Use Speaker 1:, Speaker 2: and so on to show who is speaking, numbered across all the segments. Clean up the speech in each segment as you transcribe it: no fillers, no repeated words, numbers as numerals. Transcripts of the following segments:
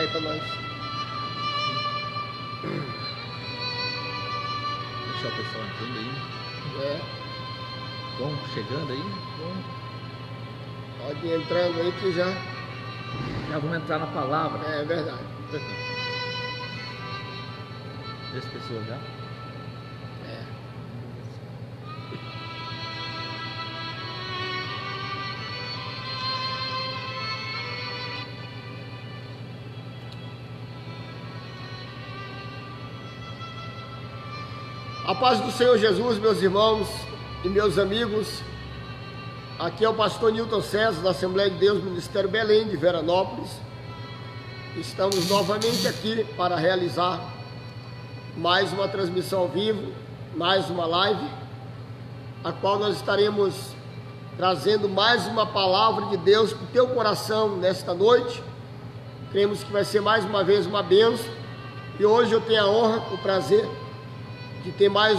Speaker 1: aí para nós.
Speaker 2: Deixa o pessoal entrando aí.
Speaker 1: É.
Speaker 2: Bom, chegando aí.
Speaker 1: Bom. Pode ir entrando aí que já...
Speaker 2: Já vamos entrar na palavra.
Speaker 1: É verdade.
Speaker 2: 3 pessoas já.
Speaker 1: É. A paz do Senhor Jesus, meus irmãos e meus amigos. Aqui é o pastor Nilton César, da Assembleia de Deus, Ministério Belém, de Veranópolis. Estamos novamente aqui para realizar mais uma transmissão ao vivo, mais uma live, a qual nós estaremos trazendo mais uma palavra de Deus para o teu coração nesta noite. Cremos que vai ser mais uma vez uma bênção. E hoje eu tenho a honra, o prazer de ter mais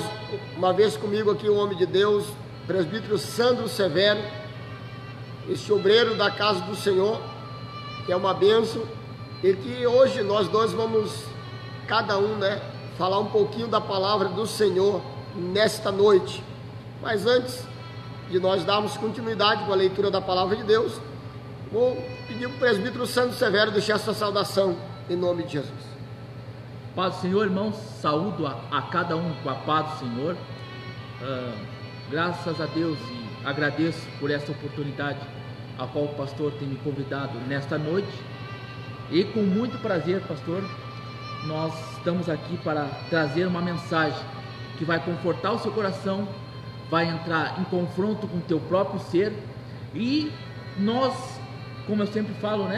Speaker 1: uma vez comigo aqui o homem de Deus, presbítero Sandro Severo, este obreiro da casa do Senhor, que é uma bênção, e que hoje nós dois vamos, cada um, falar um pouquinho da palavra do Senhor nesta noite. Mas antes de nós darmos continuidade com a leitura da palavra de Deus, vou pedir para o presbítero Sandro Severo deixar sua saudação em nome de Jesus.
Speaker 2: Paz do Senhor, irmãos, saúdo a cada um com a paz do Senhor. Graças a Deus e agradeço por essa oportunidade a qual o pastor tem me convidado nesta noite. E com muito prazer, pastor, nós estamos aqui para trazer uma mensagem que vai confortar o seu coração, vai entrar em confronto com o teu próprio ser. E nós, como eu sempre falo,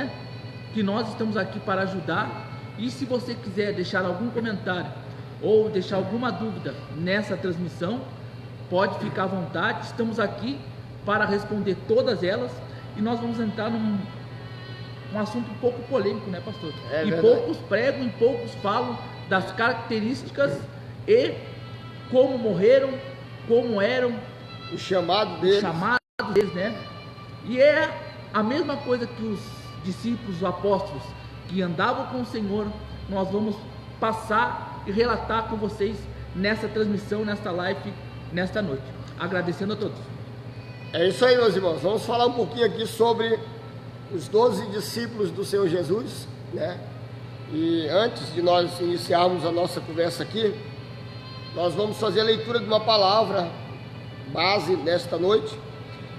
Speaker 2: que nós estamos aqui para ajudar. E se você quiser deixar algum comentário ou deixar alguma dúvida nessa transmissão, pode ficar à vontade. Estamos aqui para responder todas elas. E nós vamos entrar num assunto um pouco polêmico, pastor? E poucos pregam, e poucos falam das características e como morreram, como eram,
Speaker 1: o chamado deles,
Speaker 2: E é a mesma coisa que os discípulos, os apóstolos que andavam com o Senhor, nós vamos passar e relatar com vocês nessa transmissão, nesta live, nesta noite. Agradecendo a todos.
Speaker 1: É isso aí, meus irmãos. Vamos falar um pouquinho aqui sobre os 12 discípulos do Senhor Jesus, E antes de nós iniciarmos a nossa conversa aqui, nós vamos fazer a leitura de uma palavra base nesta noite.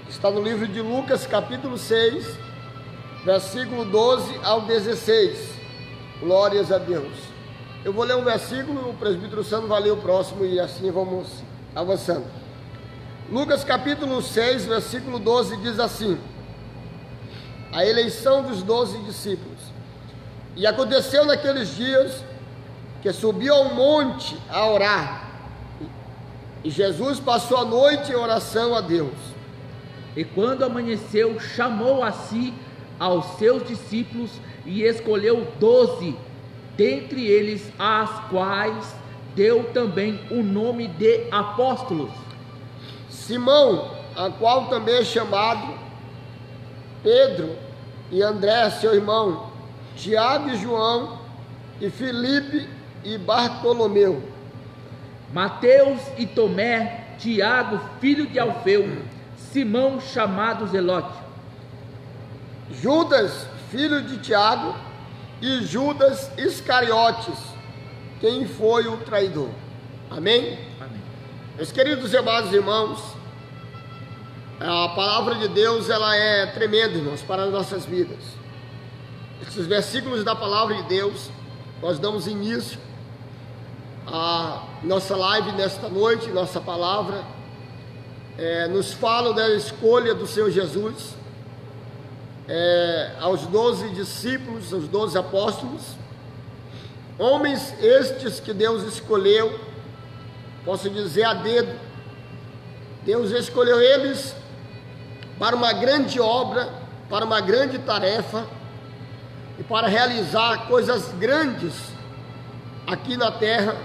Speaker 1: Está no livro de Lucas, capítulo 6, versículo 12 ao 16. Glórias a Deus. Eu vou ler um versículo, o presbítero Sandro vai ler o próximo e assim vamos avançando. Lucas capítulo 6, versículo 12 diz assim: a eleição dos 12 discípulos. E aconteceu naqueles dias que subiu ao monte a orar, e Jesus passou a noite em oração a Deus.
Speaker 2: E quando amanheceu, chamou a si aos seus discípulos e escolheu 12, dentre eles as quais deu também o nome de apóstolos:
Speaker 1: Simão, a qual também é chamado Pedro, e André, seu irmão, Tiago e João, e Filipe e Bartolomeu,
Speaker 2: Mateus e Tomé, Tiago, filho de Alfeu, Simão, chamado Zelote,
Speaker 1: Judas, filho de Tiago, e Judas Iscariotes, quem foi o traidor. Amém?
Speaker 2: Amém.
Speaker 1: Meus queridos e amados irmãos, a palavra de Deus, ela é tremenda, irmãos, para as nossas vidas. Esses versículos da palavra de Deus, nós damos início à nossa live nesta noite. Nossa palavra nos fala da escolha do Senhor Jesus aos 12 discípulos, aos 12 apóstolos, homens estes que Deus escolheu, posso dizer a dedo. Deus escolheu eles para uma grande obra, para uma grande tarefa e para realizar coisas grandes aqui na terra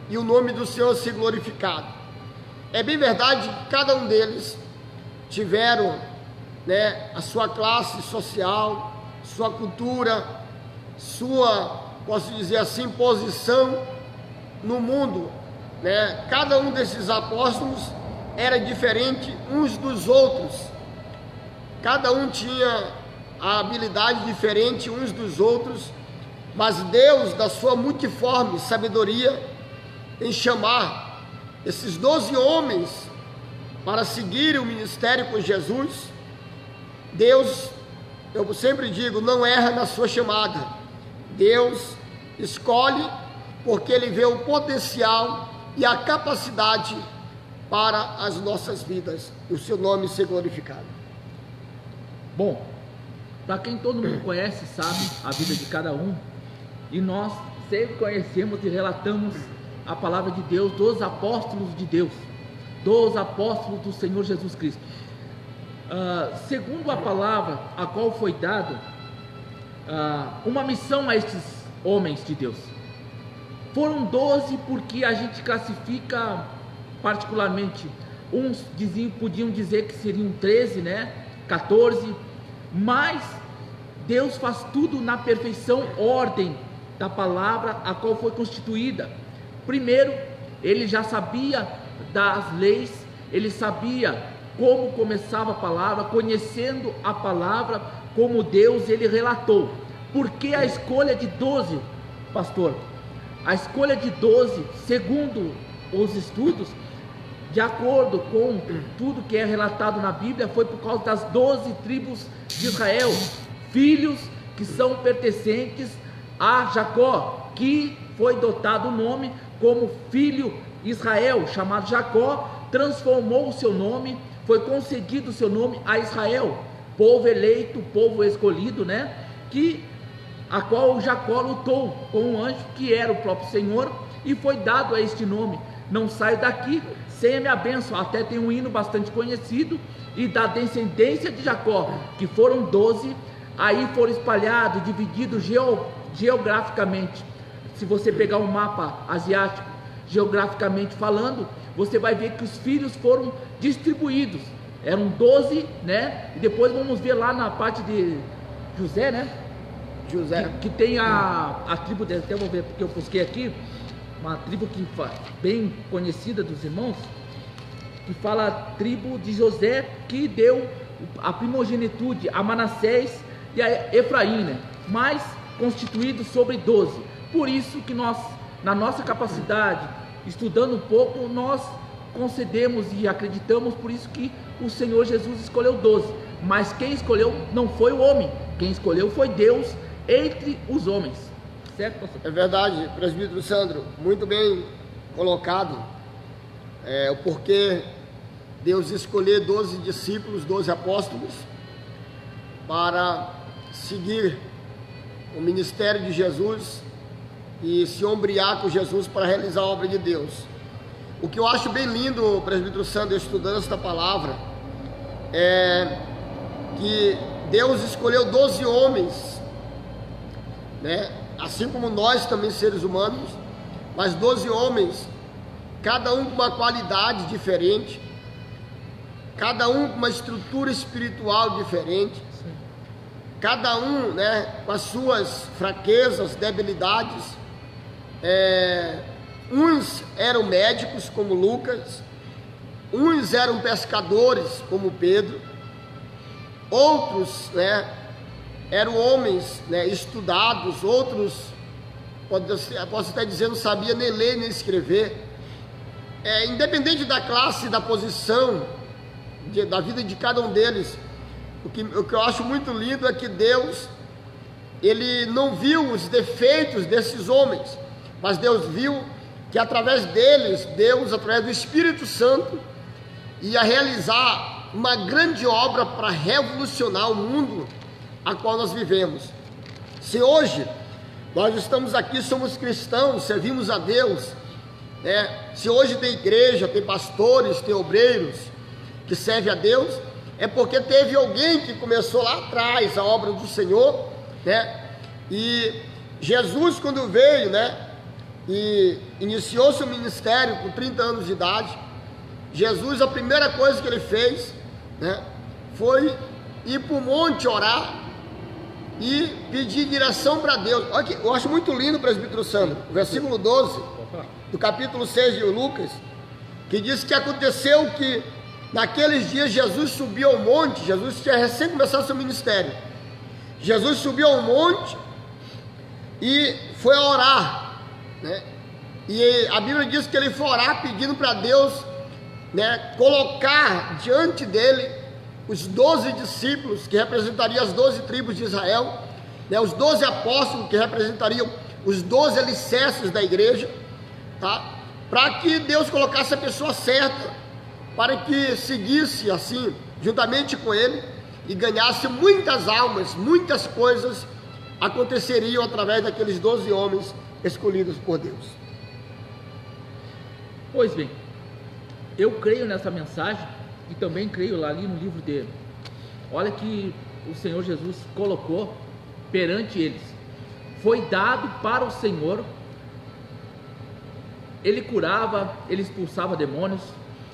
Speaker 1: e o nome do Senhor ser glorificado. É bem verdade que cada um deles tiveram a sua classe social, sua cultura, sua, posso dizer assim, posição no mundo, né? Cada um desses apóstolos era diferente uns dos outros, cada um tinha a habilidade diferente uns dos outros, mas Deus, da sua multiforme sabedoria, em chamar esses 12 homens para seguirem o ministério com Jesus, Deus, eu sempre digo, não erra na sua chamada. Deus escolhe porque Ele vê o potencial e a capacidade para as nossas vidas, e o seu nome ser glorificado.
Speaker 2: Bom, para quem todo mundo conhece, sabe a vida de cada um, e nós sempre conhecemos e relatamos a palavra de Deus dos apóstolos de Deus, dos apóstolos do Senhor Jesus Cristo. Segundo a palavra a qual foi dado uma missão a estes homens de Deus. Foram 12 porque a gente classifica particularmente, uns podiam dizer que seriam 13, né? 14, mas Deus faz tudo na perfeição ordem da palavra a qual foi constituída. Primeiro, ele já sabia das leis, ele sabia como começava a palavra, conhecendo a palavra como Deus, ele relatou. Por que a escolha de 12, pastor? A escolha de 12, segundo os estudos, de acordo com tudo que é relatado na Bíblia, foi por causa das 12 tribos de Israel, filhos que são pertencentes a Jacó, que foi dotado o nome como filho Israel, chamado Jacó, transformou o seu nome, foi concedido o seu nome a Israel, povo eleito, povo escolhido, né? A qual Jacó lutou com um anjo que era o próprio Senhor, e foi dado a este nome. Não saio daqui sem a minha bênção. Até tem um hino bastante conhecido, e da descendência de Jacó, que foram 12, aí foram espalhados, divididos geograficamente. Se você pegar um mapa asiático, geograficamente falando, você vai ver que os filhos foram distribuídos. Eram 12, né? E depois vamos ver lá na parte de José, né?
Speaker 1: José.
Speaker 2: Que tem a tribo dele, até vou ver porque eu busquei aqui, uma tribo que bem conhecida dos irmãos, que fala a tribo de José, que deu a primogenitude a Manassés e a Efraim, né? Mas constituído sobre 12. Por isso que nós, na nossa capacidade, estudando um pouco, nós concedemos e acreditamos, por isso que o Senhor Jesus escolheu 12. Mas quem escolheu não foi o homem, quem escolheu foi Deus entre os homens. Certo, pastor?
Speaker 1: É verdade, presbítero Sandro, muito bem colocado. O porquê Deus escolher 12 discípulos, 12 apóstolos, para seguir o ministério de Jesus e se ombrear com Jesus para realizar a obra de Deus. O que eu acho bem lindo, presbítero Sandro, estudando esta palavra, é que Deus escolheu 12 homens, né? Assim como nós também seres humanos, mas 12 homens, cada um com uma qualidade diferente, cada um com uma estrutura espiritual diferente, cada um, né, com as suas fraquezas, debilidades. Uns eram médicos, como Lucas, uns eram pescadores, como Pedro, outros, né, eram homens, né, estudados, outros, posso até dizer, não sabia nem ler nem escrever. Independente da classe, da posição, da vida de cada um deles, o que eu acho muito lindo é que Deus, Ele não viu os defeitos desses homens, mas Deus viu que através deles, Deus, através do Espírito Santo, ia realizar uma grande obra para revolucionar o mundo a qual nós vivemos. Se hoje nós estamos aqui, somos cristãos, servimos a Deus, né? Se hoje tem igreja, tem pastores, tem obreiros que servem a Deus, é porque teve alguém que começou lá atrás a obra do Senhor, né? E Jesus, quando veio, né, e iniciou seu ministério com 30 anos de idade, Jesus, a primeira coisa que ele fez, né, foi ir para o monte orar e pedir direção para Deus. Olha que, eu acho muito lindo, presbítero Sandro, o versículo 12 do capítulo 6 de Lucas, que diz que aconteceu que naqueles dias Jesus subiu ao monte. Jesus tinha recém começado seu ministério. Jesus subiu ao monte e foi orar, né? E a Bíblia diz que ele foi orar pedindo para Deus, né, colocar diante dele os 12 discípulos que representariam as 12 tribos de Israel, né, os 12 apóstolos que representariam os 12 alicerces da igreja, tá? Para que Deus colocasse a pessoa certa, para que seguisse assim, juntamente com ele, e ganhasse muitas almas. Muitas coisas aconteceriam através daqueles 12 homens escolhidos por Deus.
Speaker 2: Pois bem, eu creio nessa mensagem e também creio lá ali no livro dele. Olha que o Senhor Jesus colocou perante eles. Foi dado para o Senhor. Ele curava, ele expulsava demônios,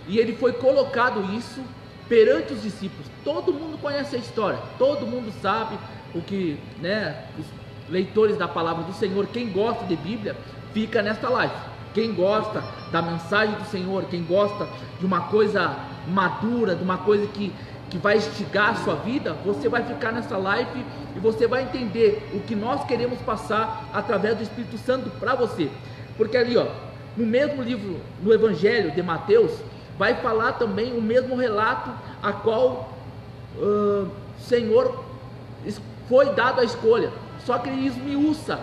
Speaker 2: e ele foi colocado isso perante os discípulos. Todo mundo conhece a história, todo mundo sabe o que, né, os leitores da palavra do Senhor, quem gosta de Bíblia, fica nesta live. Quem gosta da mensagem do Senhor, quem gosta de uma coisa madura, de uma coisa que vai instigar a sua vida, você vai ficar nessa live e você vai entender o que nós queremos passar através do Espírito Santo para você. Porque ali, ó, no mesmo livro, no Evangelho de Mateus, vai falar também o mesmo relato a qual o Senhor foi dado a escolha, só que ele esmiuça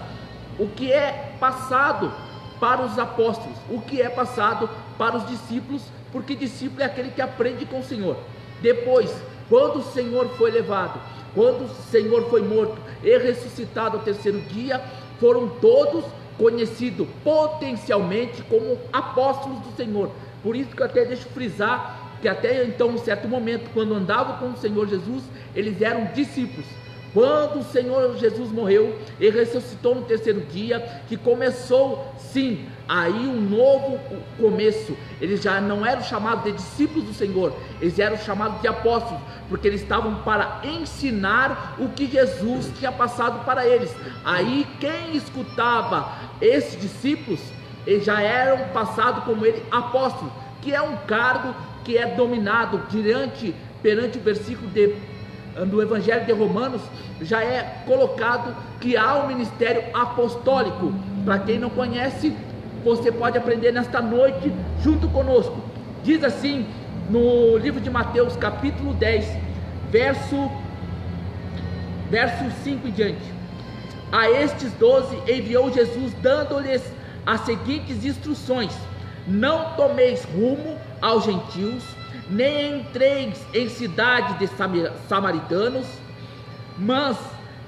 Speaker 2: o que é passado para os apóstolos, o que é passado para os discípulos, porque discípulo é aquele que aprende com o Senhor. Depois, quando o Senhor foi levado, quando o Senhor foi morto e ressuscitado ao terceiro dia, foram todos conhecidos potencialmente como apóstolos do Senhor. Por isso que eu até deixo frisar que até então, em certo momento, quando andavam com o Senhor Jesus, eles eram discípulos. Quando o Senhor Jesus morreu e ressuscitou no terceiro dia, que começou sim, aí um novo começo. Eles já não eram chamados de discípulos do Senhor, eles eram chamados de apóstolos, porque eles estavam para ensinar o que Jesus tinha passado para eles. Aí quem escutava esses discípulos, eles já eram passados como ele apóstolos, que é um cargo que é dominado perante o versículo do Evangelho de Romanos, já é colocado que há um ministério apostólico. Para quem não conhece, você pode aprender nesta noite junto conosco. Diz assim no livro de Mateus capítulo 10, verso 5 em diante: a estes 12 enviou Jesus, dando-lhes as seguintes instruções: não tomeis rumo aos gentios, nem entreis em cidade de samaritanos, mas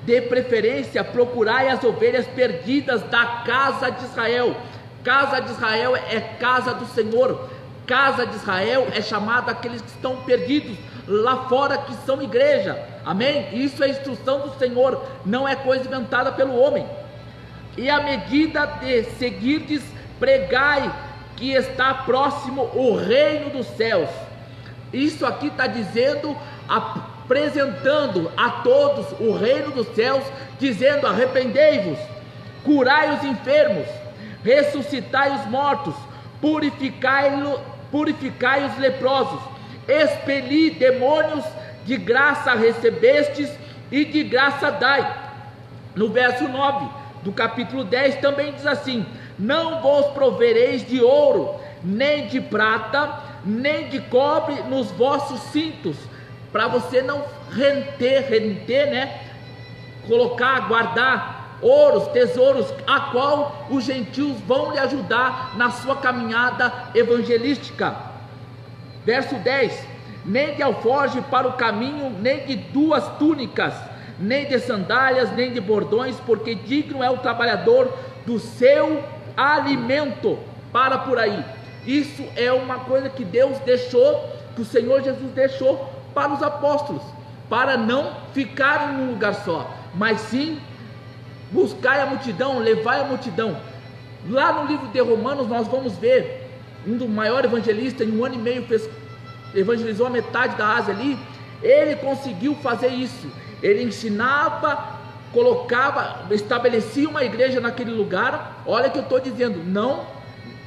Speaker 2: de preferência procurai as ovelhas perdidas da casa de Israel. Casa de Israel é casa do Senhor. Casa de Israel é chamado aqueles que estão perdidos lá fora, que são igreja. Amém? Isso é instrução do Senhor, não é coisa inventada pelo homem. E à medida de seguirdes, pregai que está próximo o reino dos céus. Isso aqui está dizendo, apresentando a todos o reino dos céus, dizendo: arrependei-vos, curai os enfermos, ressuscitai os mortos, purificai os leprosos, expeli demônios, de graça recebestes e de graça dai. No verso 9 do capítulo 10 também diz assim: não vos provereis de ouro, nem de prata, nem de cobre nos vossos cintos, para você não renter, né? Colocar, guardar ouros, tesouros, a qual os gentios vão lhe ajudar na sua caminhada evangelística. Verso 10: nem de alforje para o caminho, nem de 2 túnicas, nem de sandálias, nem de bordões, porque digno é o trabalhador do seu alimento. Para por aí. Isso é uma coisa que Deus deixou, que o Senhor Jesus deixou para os apóstolos, para não ficarem num lugar só, mas sim buscar a multidão, levar a multidão. Lá no livro de Romanos nós vamos ver um dos maiores evangelistas, em 1 ano e meio evangelizou a metade da Ásia ali. Ele conseguiu fazer isso. Ele ensinava colocava, estabelecia uma igreja naquele lugar. Olha que eu estou dizendo, não,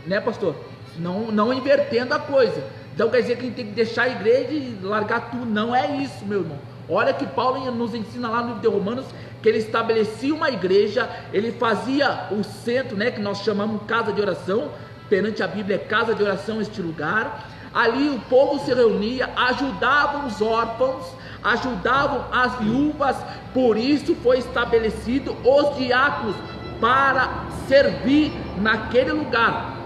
Speaker 2: né, pastor? Não invertendo a coisa. Então quer dizer que a gente tem que deixar a igreja e largar tudo. Não é isso, meu irmão. Olha que Paulo nos ensina lá no livro de Romanos, que ele estabelecia uma igreja, ele fazia o centro, né, que nós chamamos casa de oração. Perante a Bíblia é casa de oração este lugar. Ali o povo se reunia, ajudavam os órfãos, ajudavam as viúvas. Por isso foi estabelecido os diáconos para servir naquele lugar.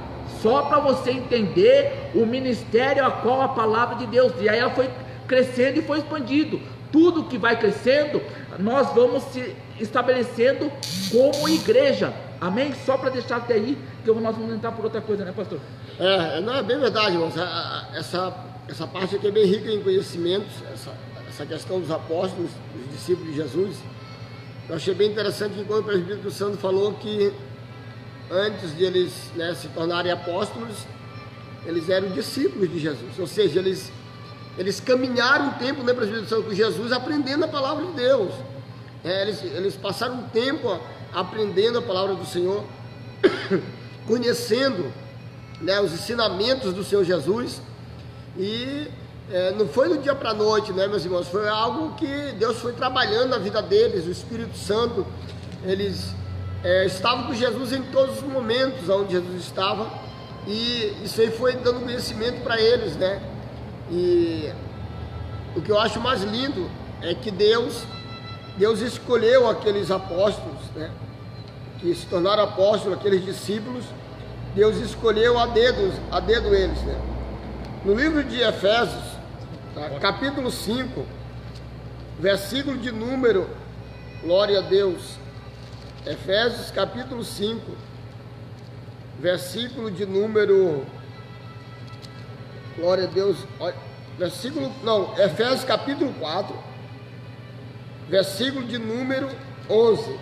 Speaker 2: Só para você entender o ministério a qual a palavra de Deus, e aí ela foi crescendo e foi expandido. Tudo que vai crescendo, nós vamos se estabelecendo como igreja. Amém? Só para deixar até aí, que nós vamos entrar por outra coisa, né, pastor?
Speaker 1: Não, é bem verdade, irmãos. Essa parte aqui é bem rica em conhecimentos, essa questão dos apóstolos, dos discípulos de Jesus. Eu achei bem interessante que quando o presbítero Santo falou que antes de eles, né, se tornarem apóstolos, eles eram discípulos de Jesus, ou seja, eles caminharam um tempo, né, presbítero Santo, com Jesus, aprendendo a palavra de Deus. Eles passaram um tempo aprendendo a palavra do Senhor, conhecendo, né, os ensinamentos do Senhor Jesus, e não foi do dia para a noite, né, meus irmãos, foi algo que Deus foi trabalhando na vida deles, o Espírito Santo. Eles estavam com Jesus em todos os momentos onde Jesus estava, e isso aí foi dando conhecimento para eles, né? E o que eu acho mais lindo é que Deus escolheu aqueles apóstolos, né, que se tornaram apóstolos, aqueles discípulos. Deus escolheu a dedo eles, né? No livro de Efésios, tá, capítulo 5, versículo de número, glória a Deus, Efésios capítulo 5, versículo de número, glória a Deus, Efésios capítulo 4, versículo de número 11,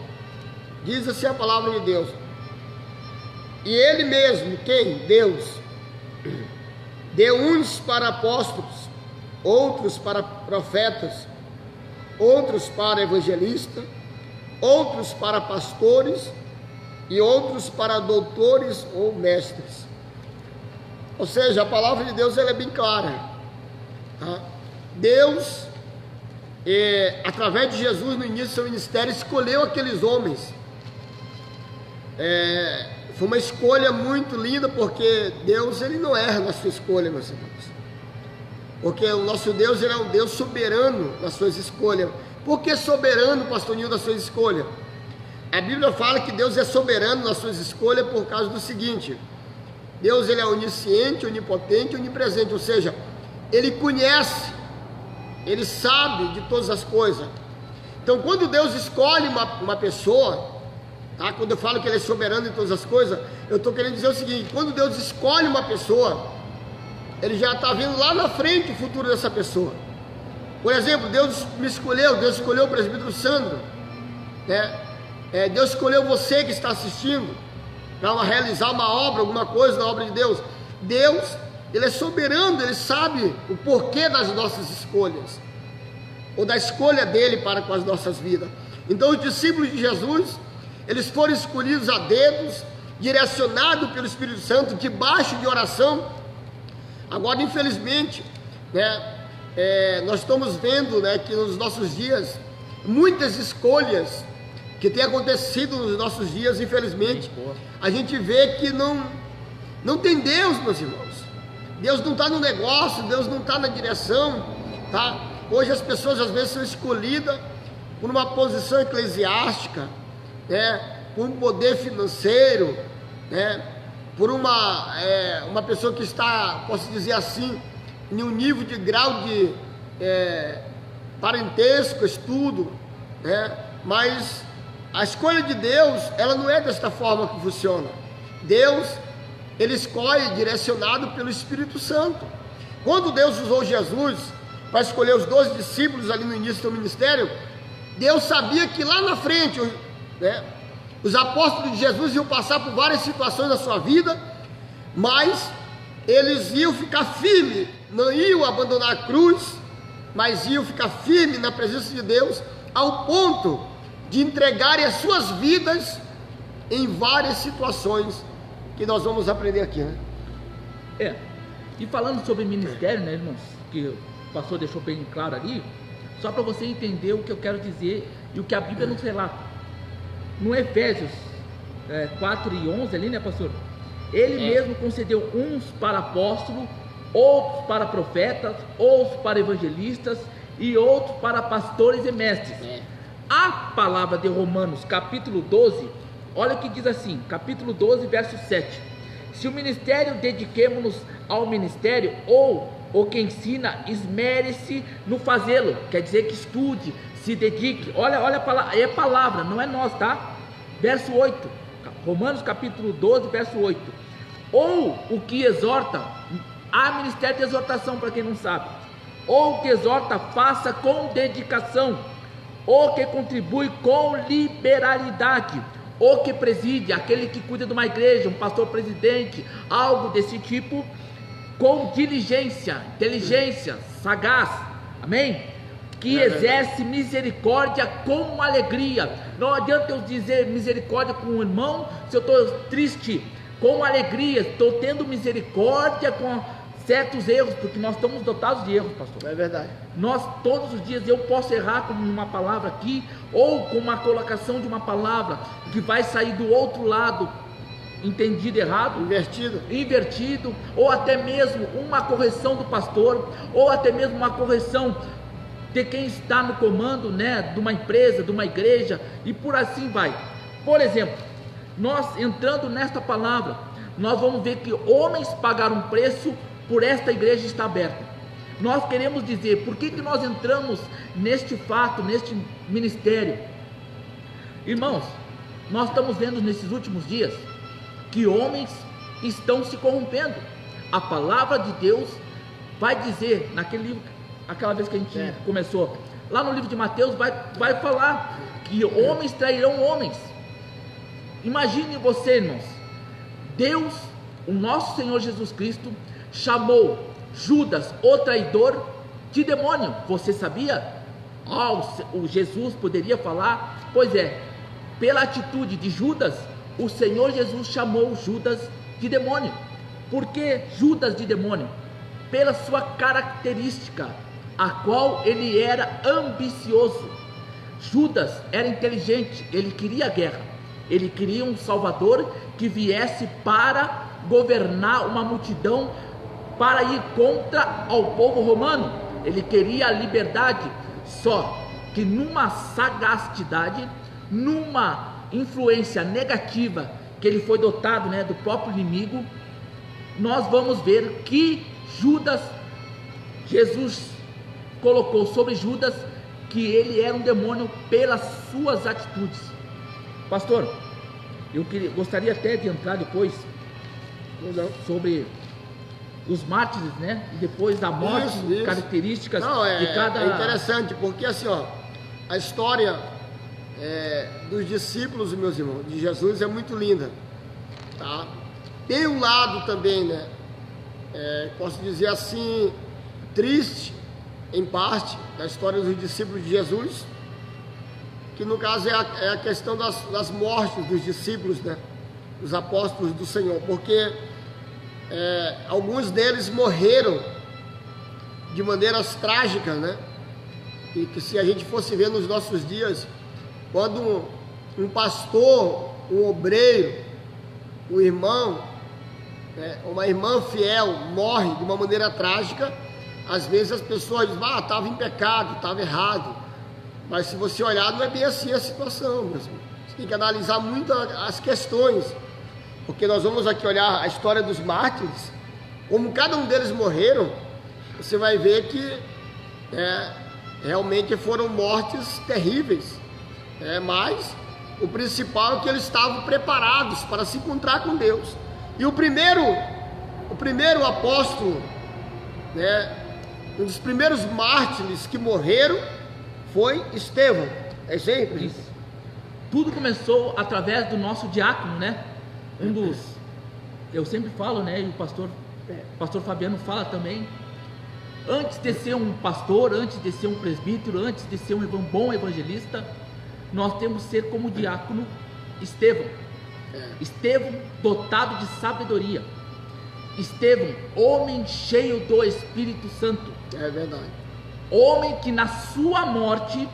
Speaker 1: diz assim a palavra de Deus: e Ele mesmo, quem? Deus, deu uns para apóstolos, outros para profetas, outros para evangelistas, outros para pastores e outros para doutores ou mestres. Ou seja, a palavra de Deus, ela é bem clara, tá? Deus, através de Jesus, no início do seu ministério, escolheu aqueles homens. Foi uma escolha muito linda, porque Deus, ele não erra na sua escolha, meus irmãos. Porque o nosso Deus, ele é um Deus soberano nas suas escolhas. Por que soberano, pastor Nil, nas suas escolhas? A Bíblia fala que Deus é soberano nas suas escolhas por causa do seguinte: Deus, ele é onisciente, onipotente, onipresente, ou seja, ele conhece, ele sabe de todas as coisas. Então, quando Deus escolhe uma pessoa, tá? Quando eu falo que ele é soberano em todas as coisas, eu estou querendo dizer o seguinte: quando Deus escolhe uma pessoa, ele já está vendo lá na frente o futuro dessa pessoa. Por exemplo, Deus me escolheu, Deus escolheu o presbítero Sandro, né? Deus escolheu você que está assistindo para realizar uma obra, alguma coisa na obra de Deus. Deus, ele é soberano, ele sabe o porquê das nossas escolhas, ou da escolha dele para com as nossas vidas. Então, os discípulos de Jesus, eles foram escolhidos a dedos, direcionados pelo Espírito Santo, debaixo de oração. Agora, infelizmente, né, nós estamos vendo, né, que nos nossos dias, muitas escolhas que têm acontecido nos nossos dias, infelizmente, a gente vê que não tem Deus, meus irmãos. Deus não está no negócio, Deus não está na direção, tá? Hoje as pessoas às vezes são escolhidas por uma posição eclesiástica, né, por um poder financeiro, né, por uma pessoa que está, posso dizer assim, em um nível de grau de parentesco, estudo, né? Mas a escolha de Deus, ela não é desta forma que funciona. Deus, ele escolhe direcionado pelo Espírito Santo. Quando Deus usou Jesus para escolher os 12 discípulos ali no início do seu ministério, Deus sabia que lá na frente, né, os apóstolos de Jesus iam passar por várias situações na sua vida, mas eles iam ficar firmes, não iam abandonar a cruz, mas iam ficar firmes na presença de Deus, ao ponto de entregarem as suas vidas em várias situações que nós vamos aprender aqui, né?
Speaker 2: E falando sobre ministério, né, irmãos, que o pastor deixou bem claro ali, só para você entender o que eu quero dizer e o que a Bíblia nos relata. No Efésios 4:11 ali, né, pastor? Ele mesmo concedeu uns para apóstolos, outros para profetas, outros para evangelistas e outros para pastores e mestres. A palavra de Romanos, capítulo 12, olha o que diz assim, capítulo 12, verso 7. Se o ministério, dediquemo-nos ao ministério, ou o que ensina, esmere-se no fazê-lo. Quer dizer que estude, se dedique. Olha a palavra, é palavra, não é nós, tá? Verso 8, Romanos capítulo 12, verso 8. Ou o que exorta, há ministério de exortação para quem não sabe. Ou o que exorta, faça com dedicação. Ou que contribui com liberalidade. Ou que preside, aquele que cuida de uma igreja, um pastor presidente, algo desse tipo, com diligência, inteligência, sagaz, amém? Que exerce misericórdia com alegria. Não adianta eu dizer misericórdia com o irmão se eu estou triste. Com alegria, estou tendo misericórdia com certos erros, porque nós estamos dotados de erros, pastor.
Speaker 1: É verdade.
Speaker 2: Nós, todos os dias, eu posso errar com uma palavra aqui, ou com uma colocação de uma palavra, que vai sair do outro lado, entendido errado, invertido, ou até mesmo uma correção do pastor, ou até mesmo uma correção de quem está no comando, né, de uma empresa, de uma igreja, e por assim vai. Por exemplo, nós entrando nesta palavra, nós vamos ver que homens pagaram preço por esta igreja estar aberta. Nós queremos dizer, por que nós entramos neste fato, neste ministério? Irmãos, nós estamos vendo nesses últimos dias que homens estão se corrompendo. A palavra de Deus vai dizer, naquele livro, aquela vez que a gente começou, lá no livro de Mateus, vai falar que homens trairão homens. Imagine você, irmãos, Deus, o nosso Senhor Jesus Cristo, chamou Judas, o traidor, de demônio. Você sabia? O Jesus poderia falar, pois é, pela atitude de Judas, o Senhor Jesus chamou Judas de demônio. Por que Judas de demônio? Pela sua característica, a qual ele era ambicioso. Judas era inteligente, ele queria guerra, ele queria um salvador que viesse para governar uma multidão, para ir contra ao povo romano. Ele queria a liberdade, só que numa sagacidade, numa influência negativa que ele foi dotado, né, do próprio inimigo. Nós vamos ver que Jesus colocou sobre Judas que ele era um demônio pelas suas atitudes. Pastor, eu gostaria até de entrar depois sobre os mártires, né? E depois da morte, isso. Características de cada...
Speaker 1: É interessante, porque assim, ó, a história dos discípulos, meus irmãos, de Jesus é muito linda, tá? Tem um lado também, né? Posso dizer assim, triste, em parte, da história dos discípulos de Jesus, que no caso é a questão das mortes dos discípulos, né? Dos apóstolos do Senhor, porque alguns deles morreram de maneiras trágicas, né? E que se a gente fosse ver nos nossos dias, quando um pastor, um obreiro, um irmão, uma irmã fiel morre de uma maneira trágica, às vezes as pessoas dizem, estava em pecado, estava errado. Mas se você olhar, não é bem assim a situação, meus irmãos. Você tem que analisar muito as questões, porque nós vamos aqui olhar a história dos mártires, como cada um deles morreram. Você vai ver que realmente foram mortes terríveis, mas o principal é que eles estavam preparados para se encontrar com Deus. E o primeiro apóstolo, um dos primeiros mártires que morreram foi Estevão. É sempre
Speaker 2: isso. Tudo começou através do nosso diácono, né? Eu sempre falo, né? E o pastor Fabiano fala também. Antes de ser um pastor, antes de ser um presbítero, antes de ser um bom evangelista, nós temos que ser como o diácono Estevão. Estevão dotado de sabedoria. Estevão, homem cheio do Espírito Santo.
Speaker 1: É verdade.
Speaker 2: Homem que na sua morte,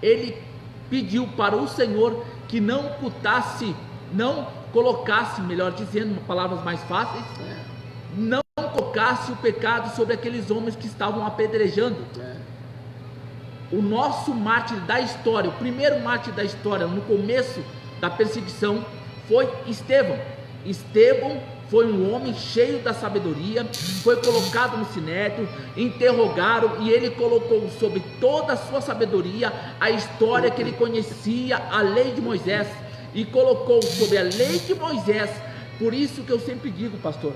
Speaker 2: ele pediu para o Senhor que não ocultasse, não colocasse, melhor dizendo, palavras mais fáceis, não colocasse o pecado sobre aqueles homens que estavam apedrejando. O nosso mártir da história, o primeiro mártir da história, no começo da perseguição, foi Estevão. Estevão foi um homem cheio da sabedoria, foi colocado no sinédrio, interrogaram e ele colocou sobre toda a sua sabedoria a história que ele conhecia, a lei de Moisés, e colocou sobre a lei de Moisés. Por isso que eu sempre digo, pastor,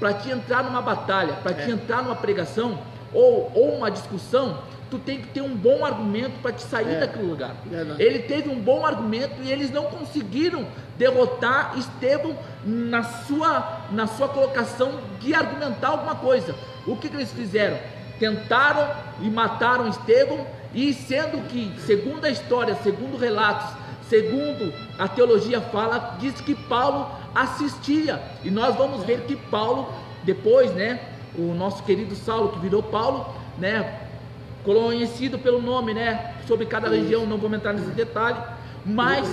Speaker 2: para te entrar numa batalha, para te entrar numa pregação ou uma discussão, tu tem que ter um bom argumento para te sair daquele lugar. Ele teve um bom argumento e eles não conseguiram derrotar Estevão na sua colocação de argumentar alguma coisa. O que eles fizeram? Tentaram e mataram Estevão, e sendo que, segundo a história, segundo relatos, segundo a teologia fala, diz que Paulo assistia, e nós vamos ver que Paulo, depois, né, o nosso querido Saulo, que virou Paulo, né, conhecido pelo nome, né, sobre cada região, não vou entrar nesse detalhe, mas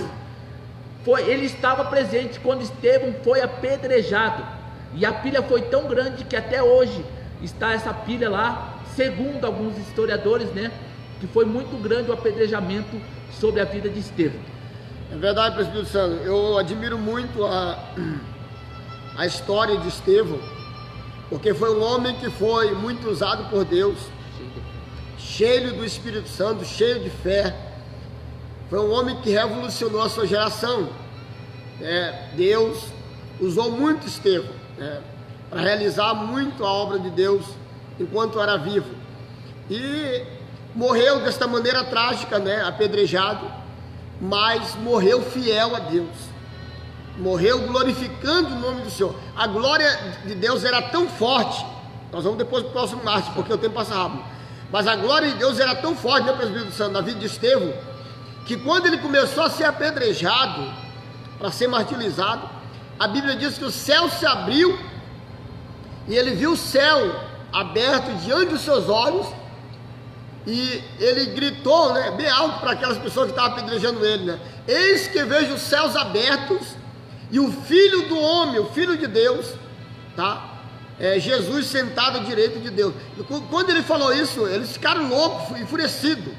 Speaker 2: ele estava presente quando Estevão foi apedrejado, e a pilha foi tão grande que até hoje está essa pilha lá, segundo alguns historiadores, né, que foi muito grande o apedrejamento sobre a vida de Estevão.
Speaker 1: É verdade, presbítero Sandro, eu admiro muito a história de Estevão, porque foi um homem que foi muito usado por Deus, cheio do Espírito Santo, cheio de fé. Foi um homem que revolucionou a sua geração. Deus usou muito Estevão para realizar muito a obra de Deus enquanto era vivo. E morreu desta maneira trágica, né, apedrejado, mas morreu fiel a Deus. Morreu glorificando o nome do Senhor. A glória de Deus era tão forte. Nós vamos depois para o próximo mártir, porque o tempo passa rápido. Mas a glória de Deus era tão forte, né, presbítero Santo, na vida de Estevão, que quando ele começou a ser apedrejado, para ser martirizado, a Bíblia diz que o céu se abriu, e ele viu o céu aberto diante dos seus olhos, e ele gritou, né, bem alto para aquelas pessoas que estavam apedrejando ele, né? Eis que vejo os céus abertos, e o Filho do Homem, o Filho de Deus, tá? Jesus sentado à direita de Deus. Quando ele falou isso, eles ficaram loucos, enfurecidos,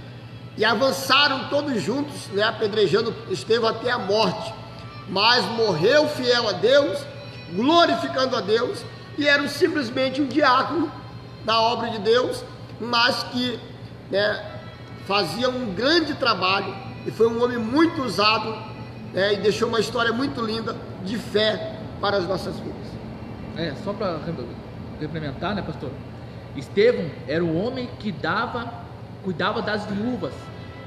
Speaker 1: e avançaram todos juntos, né, apedrejando Estevão até a morte. Mas morreu fiel a Deus, glorificando a Deus, e era simplesmente um diácono da obra de Deus, mas que, né, fazia um grande trabalho, e foi um homem muito usado, né, e deixou uma história muito linda de fé para as nossas vidas.
Speaker 2: Só para complementar, né, pastor? Estevão era o homem que cuidava das viúvas.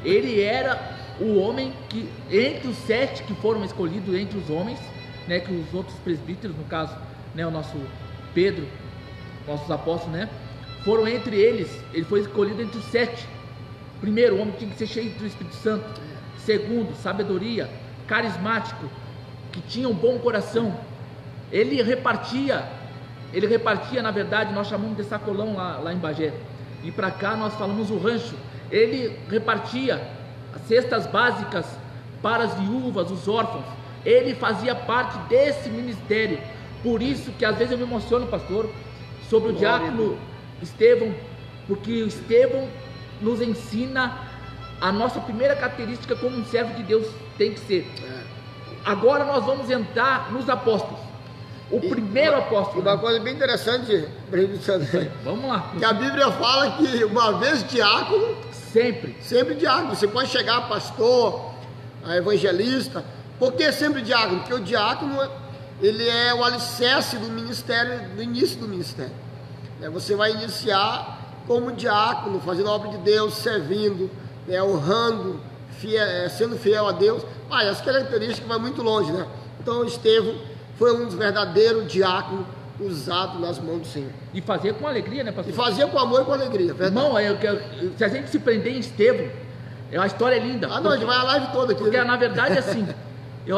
Speaker 2: Ele era o homem que, entre os 7 que foram escolhidos entre os homens, né, que os outros presbíteros, no caso, né, o nosso Pedro, nossos apóstolos, né, foram entre eles, ele foi escolhido entre os 7. Primeiro, o homem tinha que ser cheio do Espírito Santo. Segundo, sabedoria, carismático, que tinha um bom coração. Ele repartia, na verdade, nós chamamos de sacolão lá em Bagé, e para cá nós falamos o rancho. Ele repartia as cestas básicas para as viúvas, os órfãos. Ele fazia parte desse ministério. Por isso que às vezes eu me emociono, pastor, sobre o diácono Estevão, porque o Estevão nos ensina a nossa primeira característica como um servo de Deus tem que ser. Agora nós vamos entrar nos apóstolos. O primeiro apóstolo.
Speaker 1: Uma coisa bem interessante,
Speaker 2: vamos lá.
Speaker 1: Que a Bíblia fala que uma vez diácono, sempre diácono. Você pode chegar pastor, a evangelista. Por que sempre diácono? Porque o diácono, ele é o alicerce do ministério, do início do ministério. Você vai iniciar como diácono, fazendo a obra de Deus, servindo, honrando, sendo fiel a Deus. Essa característica vai muito longe, né? Então Estevão foi um dos verdadeiros diáconos usados nas mãos do Senhor.
Speaker 2: E fazia com alegria, né, pastor?
Speaker 1: E fazia com amor e com alegria, verdade.
Speaker 2: Irmão, se a gente se prender em Estevão, A história é linda.
Speaker 1: Ah, não, a gente vai a live toda aqui.
Speaker 2: Porque
Speaker 1: né?
Speaker 2: na verdade assim,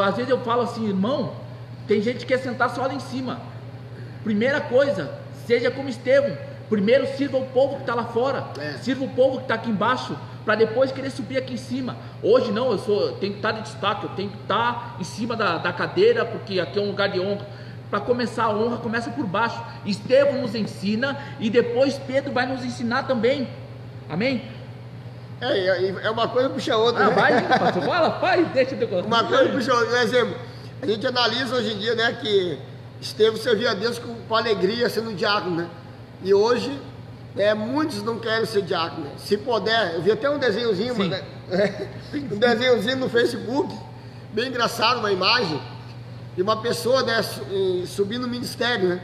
Speaker 2: às vezes eu falo assim, irmão, tem gente que quer sentar só lá em cima. Primeira coisa, seja como Estevão. Primeiro sirva o povo que está lá fora, sirva o povo que está aqui embaixo, para depois querer subir aqui em cima. Hoje não, eu tenho que estar de destaque, eu tenho que estar em cima da cadeira, porque aqui é um lugar de honra. Para começar a honra, começa por baixo. Estevão nos ensina e depois Pedro vai nos ensinar também. Amém?
Speaker 1: É uma coisa puxa a outra.
Speaker 2: Ah,
Speaker 1: né?
Speaker 2: vai, pastor, fala, pai, deixa eu ter
Speaker 1: Uma coisa puxa a outra. Por exemplo, a gente analisa hoje em dia, né, que Estevão servia a Deus com alegria sendo diácono, né? E hoje, muitos não querem ser diácono, né? Se puder, eu vi até um desenhozinho, né? Um desenhozinho no Facebook, bem engraçado, uma imagem, de uma pessoa, né, subindo no ministério, né?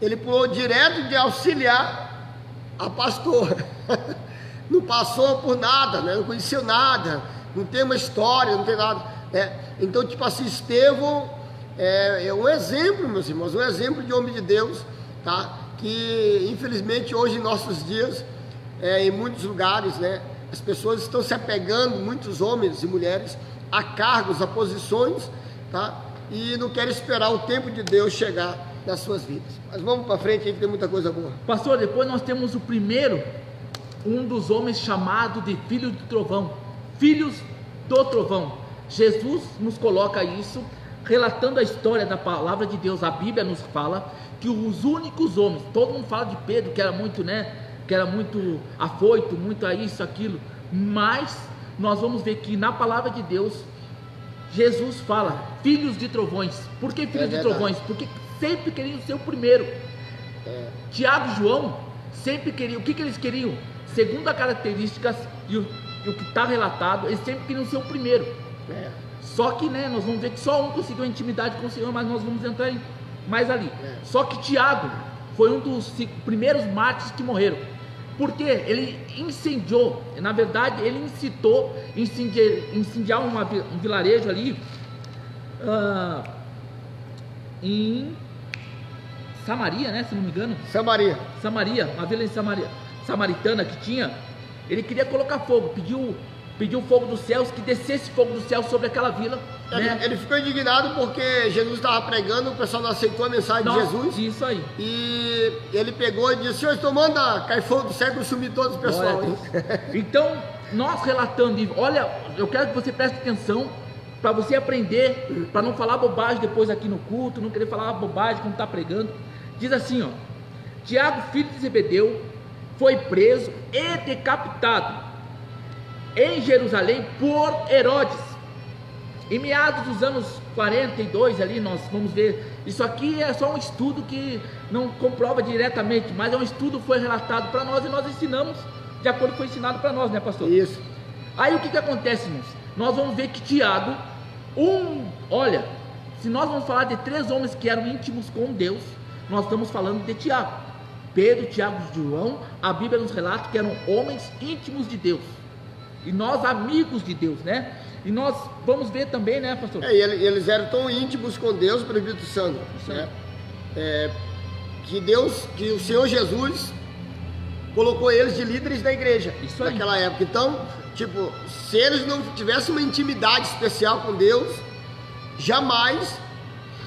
Speaker 1: Ele pulou direto de auxiliar a pastora. Não passou por nada, né? Não conheceu nada, não tem uma história, não tem nada, né? Então, tipo assim, Estevão é um exemplo, meus irmãos, um exemplo de homem de Deus, tá? Que infelizmente hoje em nossos dias, em muitos lugares, né, as pessoas estão se apegando, muitos homens e mulheres, a cargos, a posições, tá? E não querem esperar o tempo de Deus chegar nas suas vidas. Mas vamos para frente aí que tem muita coisa boa.
Speaker 2: Pastor, depois nós temos o primeiro, um dos homens chamado de filho do trovão, filhos do trovão. Jesus nos coloca isso, relatando a história da palavra de Deus. A Bíblia nos fala que os únicos homens, todo mundo fala de Pedro, que era muito, né, que era muito afoito, muito a isso, aquilo, mas nós vamos ver que na palavra de Deus, Jesus fala, filhos de trovões. Por que filhos de trovões? Porque sempre queriam ser o primeiro. Tiago e João sempre queriam, o que eles queriam? Segundo as características e o que está relatado, eles sempre queriam ser o primeiro. Só que, né, nós vamos ver que só um conseguiu intimidade com o Senhor, mas nós vamos entrar mais ali. Só que Tiago foi um dos primeiros mártires que morreram. Porque ele incendiou, na verdade, ele incitou incendiar um vilarejo ali em Samaria, né, se não me engano. Samaria, uma vila em samaritana que tinha. Ele queria colocar fogo, pediu fogo dos céus, que descesse fogo do céu sobre aquela vila.
Speaker 1: Ele ficou indignado porque Jesus estava pregando, o pessoal não aceitou a mensagem de Jesus.
Speaker 2: Isso aí.
Speaker 1: E ele pegou e disse: Senhor, então manda cair fogo do céu e consumir todo o pessoal.
Speaker 2: Então, nós relatando, olha, eu quero que você preste atenção para você aprender, para não falar bobagem depois aqui no culto, não querer falar bobagem quando está pregando. Diz assim, ó: Tiago, filho de Zebedeu, foi preso e decapitado em Jerusalém por Herodes. Em meados dos anos 42 ali, nós vamos ver, isso aqui é só um estudo que não comprova diretamente, mas é um estudo que foi relatado para nós e nós ensinamos de acordo com o que foi ensinado para nós, né, pastor?
Speaker 1: Isso.
Speaker 2: Aí o que acontece, irmãos? Nós vamos ver que Tiago, olha, se nós vamos falar de 3 homens que eram íntimos com Deus, nós estamos falando de Tiago. Pedro, Tiago e João, a Bíblia nos relata que eram homens íntimos de Deus. E nós amigos de Deus, né? E nós vamos ver também, né, pastor?
Speaker 1: Eles eram tão íntimos com Deus, pelo Espírito Santo, né? Que o Senhor Jesus colocou eles de líderes da igreja naquela época. Então, tipo, se eles não tivessem uma intimidade especial com Deus, jamais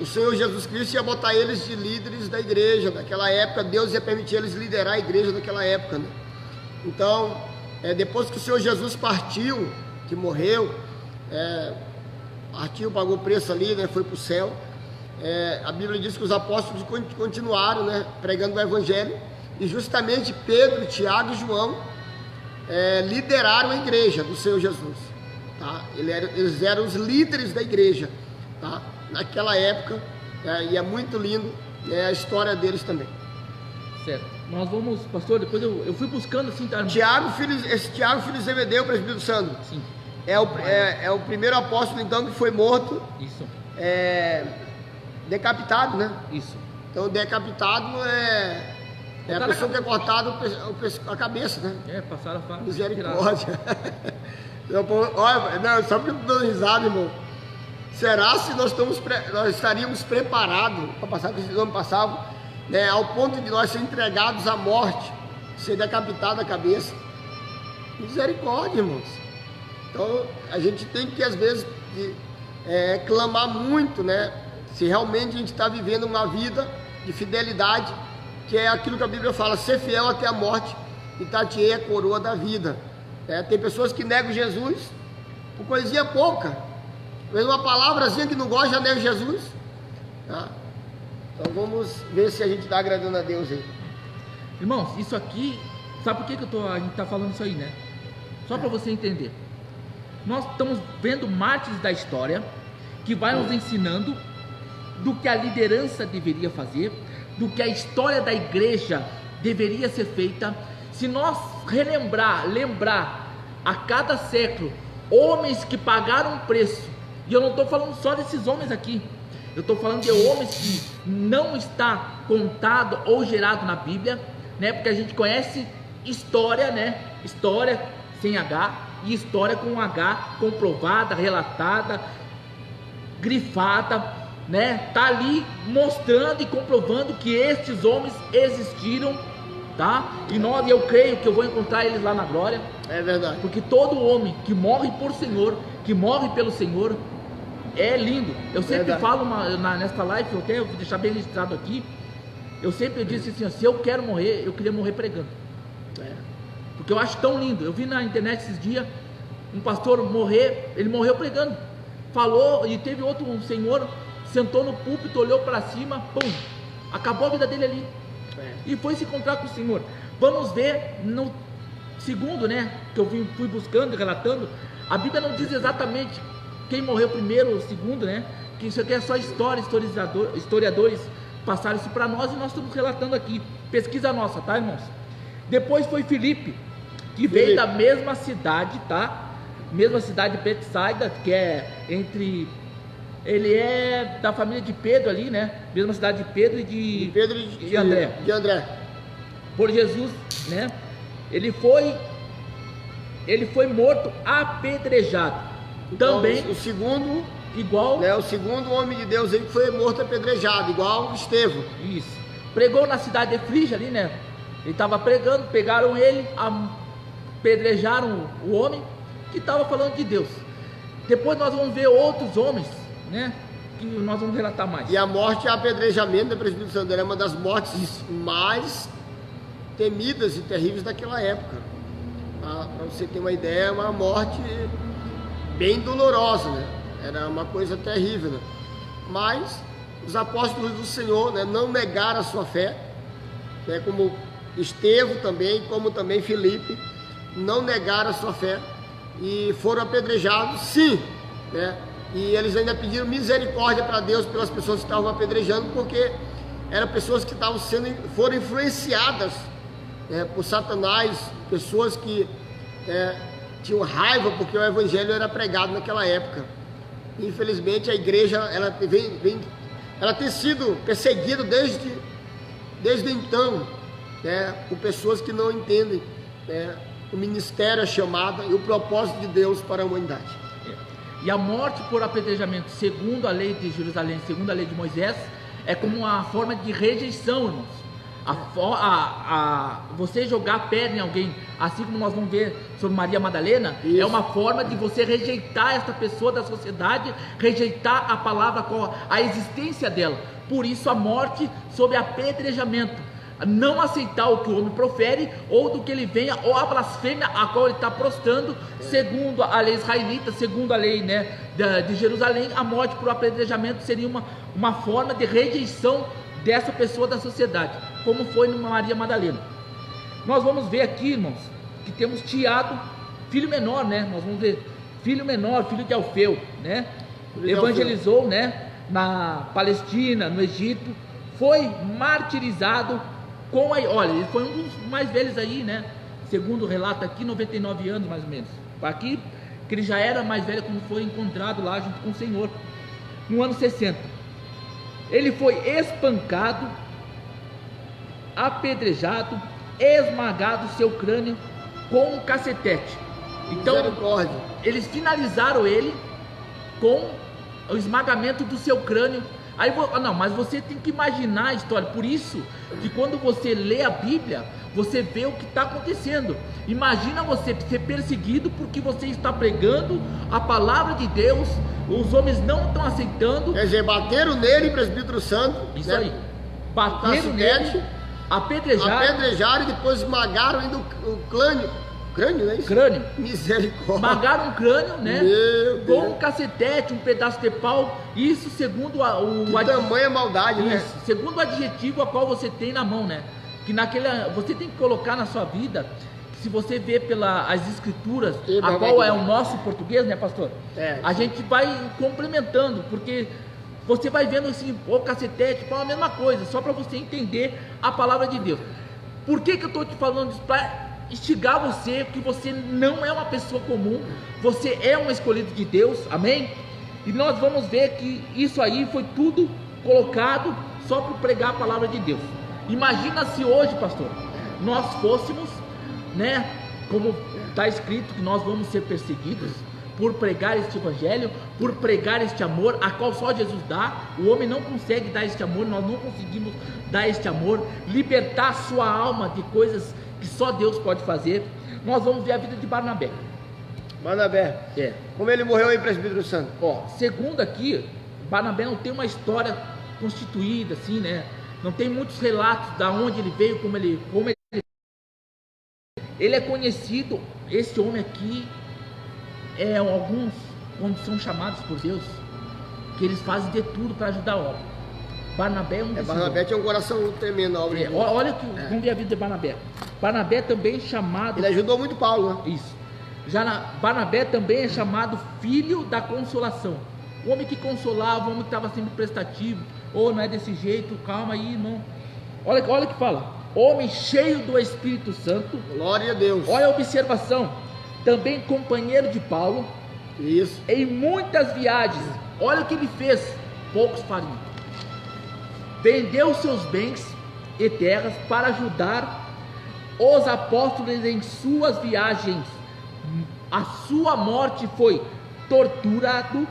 Speaker 1: o Senhor Jesus Cristo ia botar eles de líderes da igreja. Naquela época, Deus ia permitir eles liderar a igreja naquela época, né? Então, depois que o Senhor Jesus partiu, que morreu, partiu, pagou o preço ali, né, foi para o céu, a Bíblia diz que os apóstolos continuaram, né, pregando o evangelho, e justamente Pedro, Tiago e João lideraram a igreja do Senhor Jesus, tá? Eles eram os líderes da igreja, tá? Naquela época, e é muito lindo a história deles também.
Speaker 2: Certo. Nós vamos, pastor, depois eu fui buscando assim, tá?
Speaker 1: Tiago, filho de Zebedeu, presbítero Sandro.
Speaker 2: Sim.
Speaker 1: É o primeiro apóstolo, então, que foi morto.
Speaker 2: Isso.
Speaker 1: Decapitado, né?
Speaker 2: Isso.
Speaker 1: Então, decapitado é a pessoa que é cortada a cabeça, né?
Speaker 2: Passaram a faca.
Speaker 1: Misericórdia. Olha, não, só porque eu estou dando risada, irmão. Será se nós estaríamos preparados para passar o que esses homens passavam, né, ao ponto de nós ser entregados à morte, ser decapitado a cabeça? Misericórdia, irmãos. Então a gente tem que às vezes clamar muito, né? Se realmente a gente está vivendo uma vida de fidelidade, que é aquilo que a Bíblia fala, ser fiel até a morte e dar-te-ei a coroa da vida. Tem pessoas que negam Jesus por coisinha pouca, mesmo uma palavrazinha que não gosta, já nega Jesus, tá? Então vamos ver se a gente está agradando a Deus aí.
Speaker 2: Irmãos, isso aqui, sabe por que a gente está falando isso aí, né? Só para você entender. Nós estamos vendo mártires da história que vai nos ensinando do que a liderança deveria fazer, do que a história da igreja deveria ser feita. Se nós lembrar a cada século homens que pagaram preço, e eu não estou falando só desses homens aqui, eu estou falando de homens que não está contado ou gerado na Bíblia, né? Porque a gente conhece história, né? História sem H e história com H, comprovada, relatada, grifada, né? Tá ali mostrando e comprovando que estes homens existiram, tá? E eu creio que eu vou encontrar eles lá na glória.
Speaker 1: É verdade.
Speaker 2: Porque todo homem que morre por Senhor, que morre pelo Senhor, é lindo. Eu sempre falo nesta live, eu até vou deixar bem registrado aqui. Eu sempre disse assim, ó, se eu quero morrer, eu queria morrer pregando. Porque eu acho tão lindo. Eu vi na internet esses dias um pastor morrer, ele morreu pregando. Falou, e teve um senhor, sentou no púlpito, olhou para cima, pum, acabou a vida dele ali. E foi se encontrar com o Senhor. Vamos ver no segundo, né, que eu fui buscando e relatando. A Bíblia não diz exatamente quem morreu primeiro ou segundo, né? Que isso aqui é só história, historiadores passaram isso para nós e nós estamos relatando aqui. Pesquisa nossa, tá, irmãos? Depois foi Filipe, que veio da mesma cidade, tá? Mesma cidade de Betsaida, que é entre... Ele é da família de Pedro ali, né? Mesma cidade de Pedro e de André.
Speaker 1: De André.
Speaker 2: Por Jesus, né? Ele foi morto apedrejado.
Speaker 1: Então,
Speaker 2: também
Speaker 1: o segundo,
Speaker 2: igual,
Speaker 1: né, o segundo homem de Deus aí que foi morto apedrejado, igual Estevão.
Speaker 2: Isso. Pregou na cidade de Frígia ali, né? Ele estava pregando, pegaram ele, apedrejaram o homem que estava falando de Deus. Depois nós vamos ver outros homens, né? Que nós vamos relatar mais.
Speaker 1: E a morte e apedrejamento da presbítero Sandré é uma das mortes mais temidas e terríveis daquela época. Para você ter uma ideia, é uma morte bem dolorosa, né? Era uma coisa terrível, né? Mas os apóstolos do Senhor, né, não negaram a sua fé, né, como Estevão também, como também Filipe, não negaram a sua fé e foram apedrejados, sim, né? E eles ainda pediram misericórdia para Deus pelas pessoas que estavam apedrejando, porque eram pessoas que foram influenciadas, né, por Satanás, pessoas que tinham raiva porque o evangelho era pregado naquela época. Infelizmente a igreja ela tem sido perseguida desde então, né, por pessoas que não entendem, né, o ministério, a chamada e o propósito de Deus para a humanidade.
Speaker 2: E a morte por apedrejamento, segundo a lei de Jerusalém, segundo a lei de Moisés, é como uma forma de rejeição, irmãos. Você jogar pedra em alguém, assim como nós vamos ver sobre Maria Madalena, isso, é uma forma de você rejeitar essa pessoa da sociedade, rejeitar a palavra, a existência dela. Por isso a morte sob apedrejamento. Não aceitar o que o homem profere, ou do que ele venha, ou a blasfêmia a qual ele está prostrando, segundo a lei israelita, segundo a lei, né, de Jerusalém. A morte por apedrejamento seria uma forma de rejeição dessa pessoa da sociedade, como foi no Maria Madalena. Nós vamos ver aqui, irmãos, que temos Tiago, filho menor, né? Nós vamos ver filho menor, filho de Alfeu, né? Evangelizou, né, na Palestina, no Egito, foi martirizado olha, ele foi um dos mais velhos aí, né? Segundo o relato aqui, 99 anos mais ou menos. Aqui, que ele já era mais velho quando foi encontrado lá junto com o Senhor, no ano 60. Ele foi espancado, apedrejado, esmagado seu crânio com um cacetete. Então, eles finalizaram ele com o esmagamento do seu crânio, Não, mas você tem que imaginar a história. Por isso que quando você lê a Bíblia, você vê o que está acontecendo. Imagina você ser perseguido porque você está pregando a palavra de Deus. Os homens não estão aceitando.
Speaker 1: Quer dizer, bateram nele, presbítero santo.
Speaker 2: Isso,
Speaker 1: né?
Speaker 2: aí. Bateram nele, apedrejaram
Speaker 1: e depois esmagaram ainda o crânio. Crânio, não é isso?
Speaker 2: Crânio.
Speaker 1: Misericórdia.
Speaker 2: Esmagaram o crânio, né?
Speaker 1: Meu Deus.
Speaker 2: Com um cacetete, um pedaço de pau. Isso segundo
Speaker 1: que tamanha maldade, né?
Speaker 2: Isso, segundo o adjetivo a qual você tem na mão, né? Que você tem que colocar na sua vida. Se você vê pelas escrituras, a qual é o nosso português, né, pastor? A gente vai complementando, porque você vai vendo assim, o cacetete, a mesma coisa, só para você entender a palavra de Deus. Por que eu estou te falando isso? Para instigar você, que você não é uma pessoa comum, você é um escolhido de Deus, amém? E nós vamos ver que isso aí foi tudo colocado só para pregar a palavra de Deus. Imagina se hoje, pastor, nós fôssemos, né, como está escrito que nós vamos ser perseguidos por pregar este evangelho, por pregar este amor, a qual só Jesus dá. O homem não consegue dar este amor, nós não conseguimos dar este amor, libertar sua alma de coisas que só Deus pode fazer. Nós vamos ver a vida de Barnabé.
Speaker 1: Barnabé, como ele morreu aí, presbítero santo?
Speaker 2: Segundo aqui, Barnabé não tem uma história constituída assim, né? Não tem muitos relatos da onde ele veio, como ele é conhecido. Esse homem aqui alguns, quando são chamados por Deus, que eles fazem de tudo para ajudar a obra. Barnabé é um desses.
Speaker 1: Barnabé tinha um coração tremendo na obra de Deus.
Speaker 2: Olha que vamos ver a vida de Barnabé. Barnabé também é chamado.
Speaker 1: Ele ajudou muito Paulo, né?
Speaker 2: Isso. Barnabé também é chamado filho da consolação. O homem que consolava, o homem que estava sempre prestativo. Não é desse jeito, calma aí, irmão. Olha que fala. Homem cheio do Espírito Santo.
Speaker 1: Glória a Deus.
Speaker 2: Olha a observação. Também companheiro de Paulo.
Speaker 1: Isso.
Speaker 2: Em muitas viagens. Olha o que ele fez. Poucos fariam. Vendeu seus bens e terras para ajudar os apóstolos em suas viagens. A sua morte foi torturado,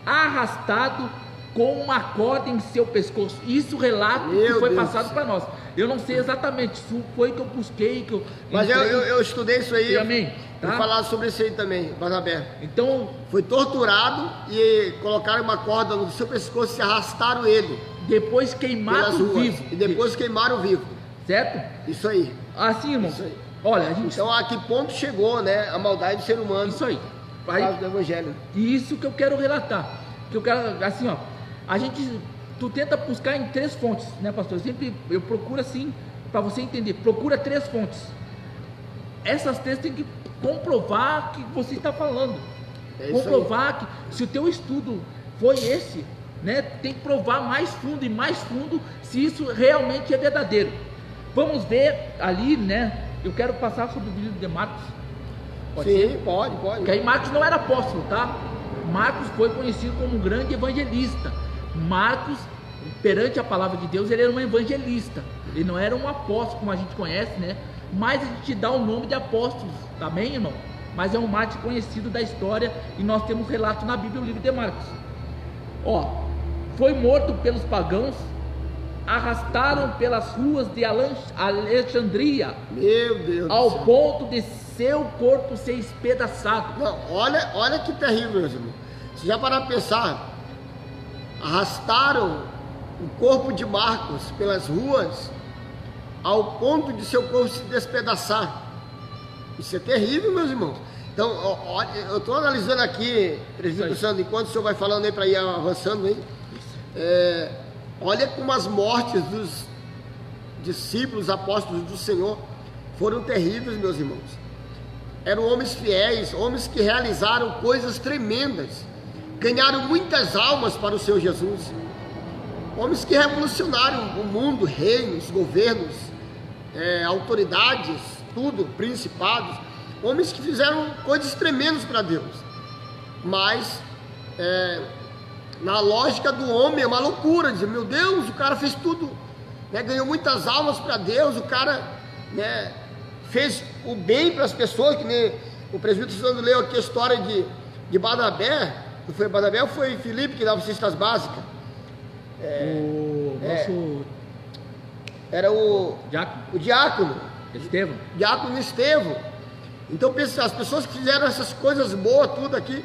Speaker 2: arrastado com uma corda em seu pescoço. Isso relato que foi passado para nós. Eu não sei exatamente, isso foi que eu busquei,
Speaker 1: mas eu estudei isso aí.
Speaker 2: Amém.
Speaker 1: Vou falar sobre isso aí também, Barnabé.
Speaker 2: Então,
Speaker 1: foi torturado e colocaram uma corda no seu pescoço e arrastaram ele.
Speaker 2: Depois queimaram vivo.
Speaker 1: E depois queimaram vivo.
Speaker 2: Certo?
Speaker 1: Isso aí.
Speaker 2: Assim, irmão. Isso aí. Olha,
Speaker 1: então a que ponto chegou, né, a maldade do ser humano?
Speaker 2: Isso aí.
Speaker 1: Por causa do evangelho.
Speaker 2: E isso que eu quero relatar. Que eu quero, assim, tu tenta buscar em 3 fontes, né, pastor? Eu procuro assim, para você entender. Procura 3 fontes. Essas 3 tem que comprovar que você está falando. Comprovar que se o teu estudo foi esse, né, tem que provar mais fundo se isso realmente é verdadeiro. Vamos ver ali, né? Eu quero passar sobre o livro de Marcos.
Speaker 1: Pode ser? Pode.
Speaker 2: Porque aí Marcos não era apóstolo, tá? Marcos foi conhecido como um grande evangelista. Marcos, perante a palavra de Deus, ele era um evangelista. Ele não era um apóstolo como a gente conhece, né? Mas a gente dá o nome de apóstolos, tá bem, irmão? Mas é um mártir conhecido da história e nós temos relato na Bíblia, o livro de Marcos. Foi morto pelos pagãos, arrastaram pelas ruas de Alexandria,
Speaker 1: meu Deus,
Speaker 2: ao ponto de seu corpo ser espedaçado.
Speaker 1: Não, olha que terrível, meus irmãos. Se já parar para pensar, arrastaram o corpo de Marcos pelas ruas ao ponto de seu corpo se despedaçar. Isso é terrível, meus irmãos. Então, olha, eu estou analisando aqui, presbítero Santo, enquanto o senhor vai falando aí para ir avançando aí. Olha como as mortes dos discípulos, apóstolos do Senhor foram terríveis, meus irmãos. Eram homens fiéis, homens que realizaram coisas tremendas, ganharam muitas almas para o Senhor Jesus, homens que revolucionaram o mundo, reinos, governos, autoridades, tudo, principados, homens que fizeram coisas tremendas para Deus, mas na lógica do homem é uma loucura, dizer, meu Deus, o cara fez tudo, né, ganhou muitas almas para Deus, o cara, né, fez o bem para as pessoas, que nem o presbítero Sandro leu aqui a história de Barnabé. Não foi Barnabé ou foi Filipe que dava cestas básicas?
Speaker 2: O nosso
Speaker 1: era o diácono
Speaker 2: Estevão.
Speaker 1: Diácono Estevão. Então pensa, as pessoas que fizeram essas coisas boas, tudo aqui,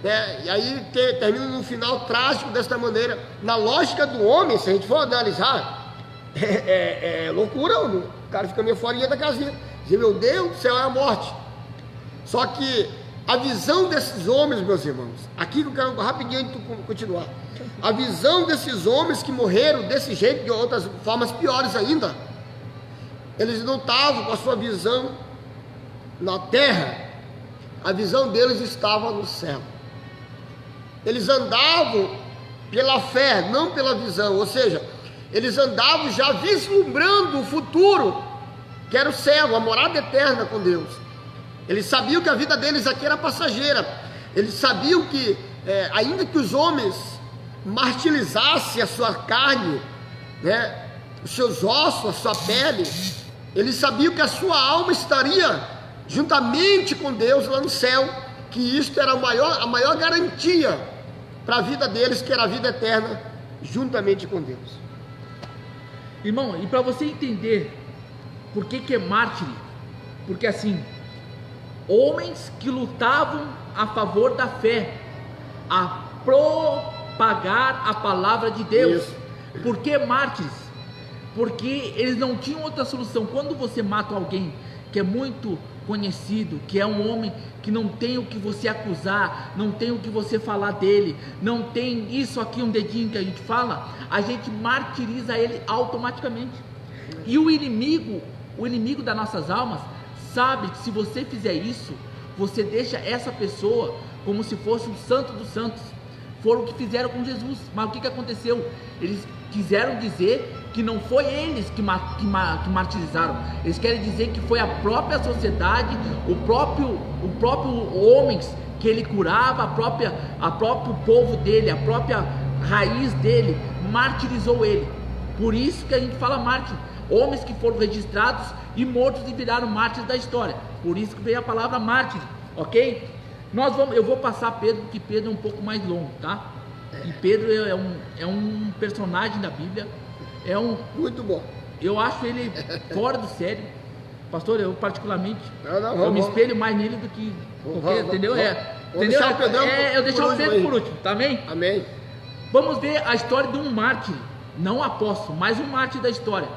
Speaker 1: né? E aí termina no final trágico desta maneira. Na lógica do homem, se a gente for analisar, é loucura, o cara fica meio fora da casinha, diz, meu Deus do céu, é a morte. Só que a visão desses homens, meus irmãos, aqui eu quero rapidinho continuar. A visão desses homens que morreram desse jeito, de outras formas piores ainda, eles não estavam com a sua visão na terra, a visão deles estava no céu. Eles andavam pela fé, não pela visão, ou seja, eles andavam já vislumbrando o futuro, que era o céu, a morada eterna com Deus. Eles sabiam que a vida deles aqui era passageira. Eles sabiam que, ainda que os homens martirizassem a sua carne, né, os seus ossos, a sua pele, eles sabiam que a sua alma estaria juntamente com Deus lá no céu, que isto era a maior garantia para a vida deles, que era a vida eterna, juntamente com Deus.
Speaker 2: Irmão, e para você entender por que é mártir, porque assim, homens que lutavam a favor da fé, a propagar a palavra de Deus.
Speaker 1: Isso.
Speaker 2: Por que mártires? Porque eles não tinham outra solução. Quando você mata alguém que é muito conhecido, que é um homem que não tem o que você acusar, não tem o que você falar dele, não tem isso aqui, um dedinho que a gente fala, a gente martiriza ele automaticamente. E o inimigo das nossas almas sabe que se você fizer isso, você deixa essa pessoa como se fosse um santo dos santos. Foram o que fizeram com Jesus. Mas o que aconteceu? Eles quiseram dizer que não foi eles que martirizaram. Eles querem dizer que foi a própria sociedade, o próprio homens que ele curava, a próprio povo dele, a própria raiz dele martirizou ele. Por isso que a gente fala mártir. Homens que foram registrados e mortos e viraram mártires da história. Por isso que veio a palavra mártir, ok? Eu vou passar Pedro, porque Pedro é um pouco mais longo, tá? E Pedro é um personagem da Bíblia,
Speaker 1: muito bom.
Speaker 2: Eu acho ele fora do sério. Pastor, eu particularmente,
Speaker 1: eu
Speaker 2: me espelho mais nele do que qualquer, entendeu? Entendeu? Eu deixar o Pedro por último, tá bem?
Speaker 1: Amém.
Speaker 2: Vamos ver a história de um mártir, não apóstolo, mas um mártir da história.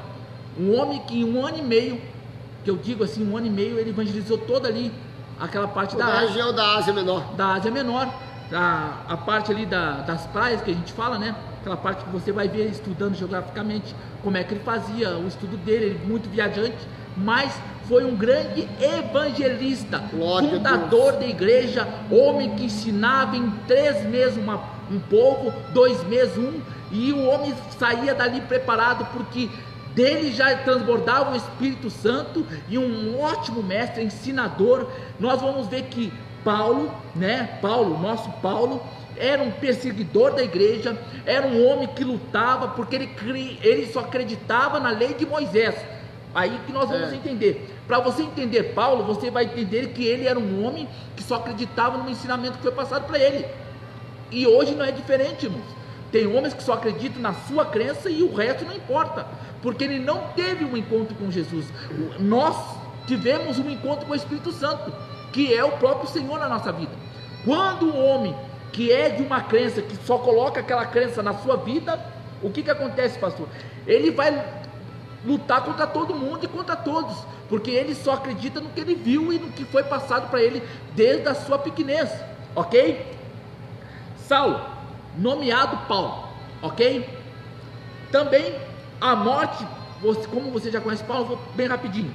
Speaker 2: Um homem que em 1 ano e meio, que eu digo assim, 1 ano e meio, ele evangelizou toda ali, aquela parte da
Speaker 1: região da Ásia Menor.
Speaker 2: Da Ásia Menor, a parte ali das praias que a gente fala, né? Aquela parte que você vai ver estudando geograficamente como é que ele fazia, o estudo dele, ele muito viajante, mas foi um grande evangelista, fundador da igreja, homem que ensinava em 3 meses um povo, 2 meses um, e o homem saía dali preparado, porque dele já transbordava o Espírito Santo, e um ótimo mestre, ensinador. Nós vamos ver que Paulo, nosso Paulo, era um perseguidor da igreja, era um homem que lutava, porque ele só acreditava na lei de Moisés. Aí que nós vamos entender. Para você entender Paulo, você vai entender que ele era um homem que só acreditava no ensinamento que foi passado para ele. E hoje não é diferente, irmãos. Tem homens que só acreditam na sua crença e o resto não importa, porque ele não teve um encontro com Jesus. Nós tivemos um encontro com o Espírito Santo, que é o próprio Senhor na nossa vida. Quando o homem que é de uma crença, que só coloca aquela crença na sua vida, o que acontece, pastor? Ele vai lutar contra todo mundo e contra todos, porque ele só acredita no que ele viu e no que foi passado para ele desde a sua pequenez, ok? Saulo, nomeado Paulo, ok? Também a morte, como você já conhece Paulo, vou bem rapidinho.